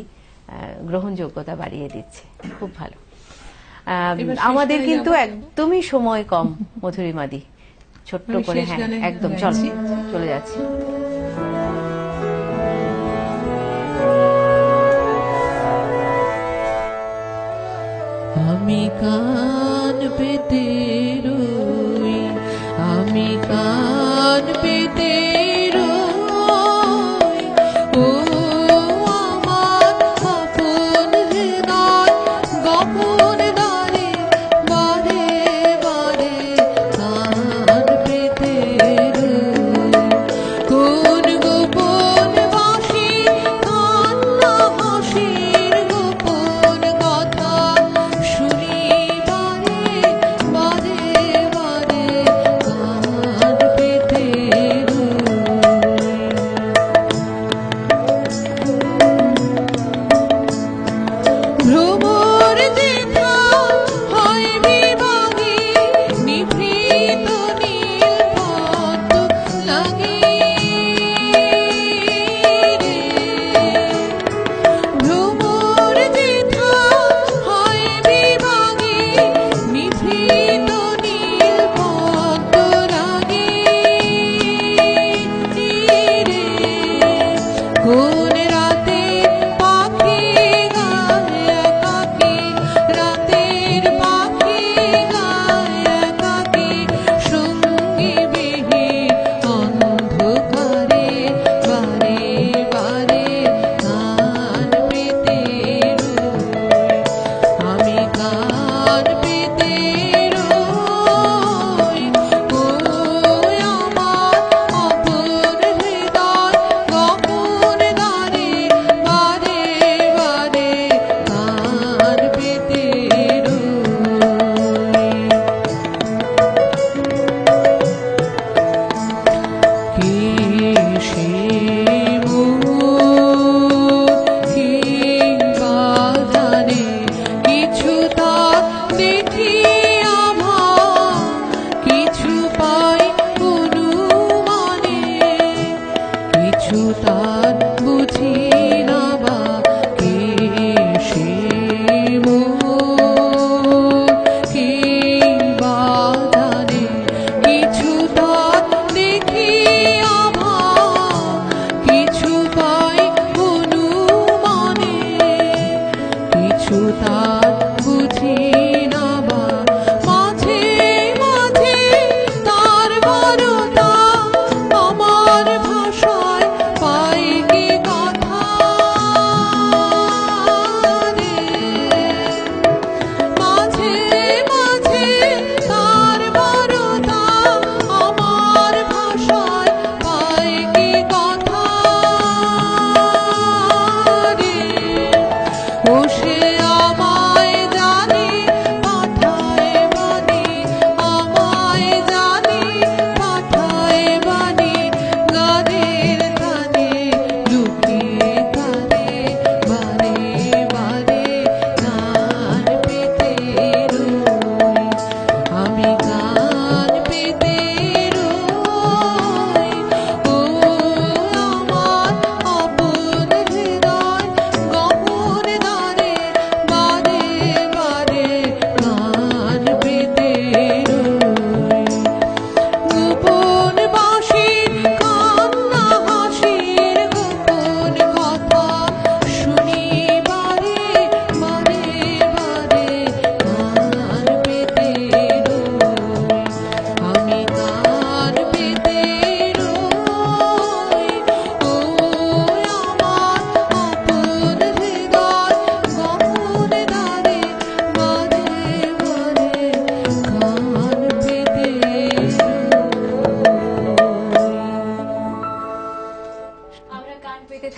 A: গ্রহণযোগ্যতা বাড়িয়ে দিচ্ছে। খুব ভালো।
B: এবার শেষ
A: আমাদের
B: গানে
A: কিন্তু
B: যাবো।
A: একদমই সময় কম মধুরিমাদি, ছোট্ট
B: আমি
A: করে।
B: শেষ
A: হ্যাঁ,
B: গানে
A: একদম
B: গাইছি।
A: চলে যাচ্ছি।
B: আমি কান পেতে রই, আমি কান পেতে রই, ও আমার আপন হৃদয় গোপন দ্বারে বারে বারে কান পেতে রই। কোন গোপন বাঁশি কান্না হাসির গোপন কথা শুনি বারে বারে বারে কান পেতে রই।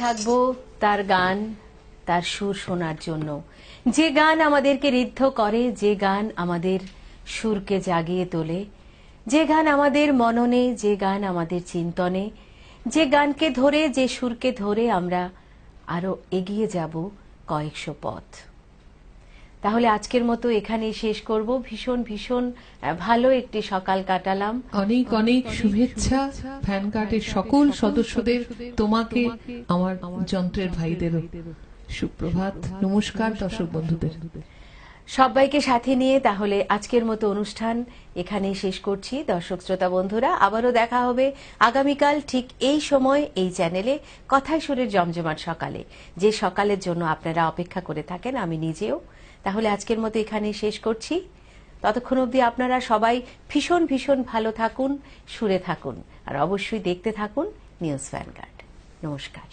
A: থাকবো তার গান, তার সুর শোনার জন্য। যে গান আমাদেরকে ঋদ্ধ করে, যে গান আমাদের সুরকে জাগিয়ে তোলে, যে গান আমাদের মননে, যে গান আমাদের চিন্তনে, যে গানকে ধরে, যে সুরকে ধরে আমরা আরো এগিয়ে যাব কয়েকশো পথ। তাহলে আজকের মতো এখানেই শেষ করব। ভীষণ ভীষণ ভালো একটি সকাল কাটালাম।
B: অনেক অনেক শুভেচ্ছা ফ্যানকার্টের সকল সদস্যদের, তোমাকে, আমার যন্ত্রের ভাইদেরও সুপ্রভাত, নমস্কার দর্শক বন্ধুদের।
A: সবাইকে সাথে নিয়ে তাহলে আজকের মতো অনুষ্ঠান এখানেই শেষ করছি। দর্শক শ্রোতা বন্ধুরা, আবারও দেখা হবে আগামীকাল ঠিক এই সময় এই চ্যানেলে, কথায় সুরের জমজমাট সকালে, যে সকালের জন্য আপনারা অপেক্ষা করে থাকেন, আমি নিজেও। তাহলে আজকের মতো এখানেই শেষ করছি। ততক্ষণ অবধি আপনারা সবাই ভীষণ ভীষণ ভালো থাকুন, সুরে থাকুন, আর অবশ্যই দেখতে থাকুন নিউজ ভ্যানগার্ড। নমস্কার।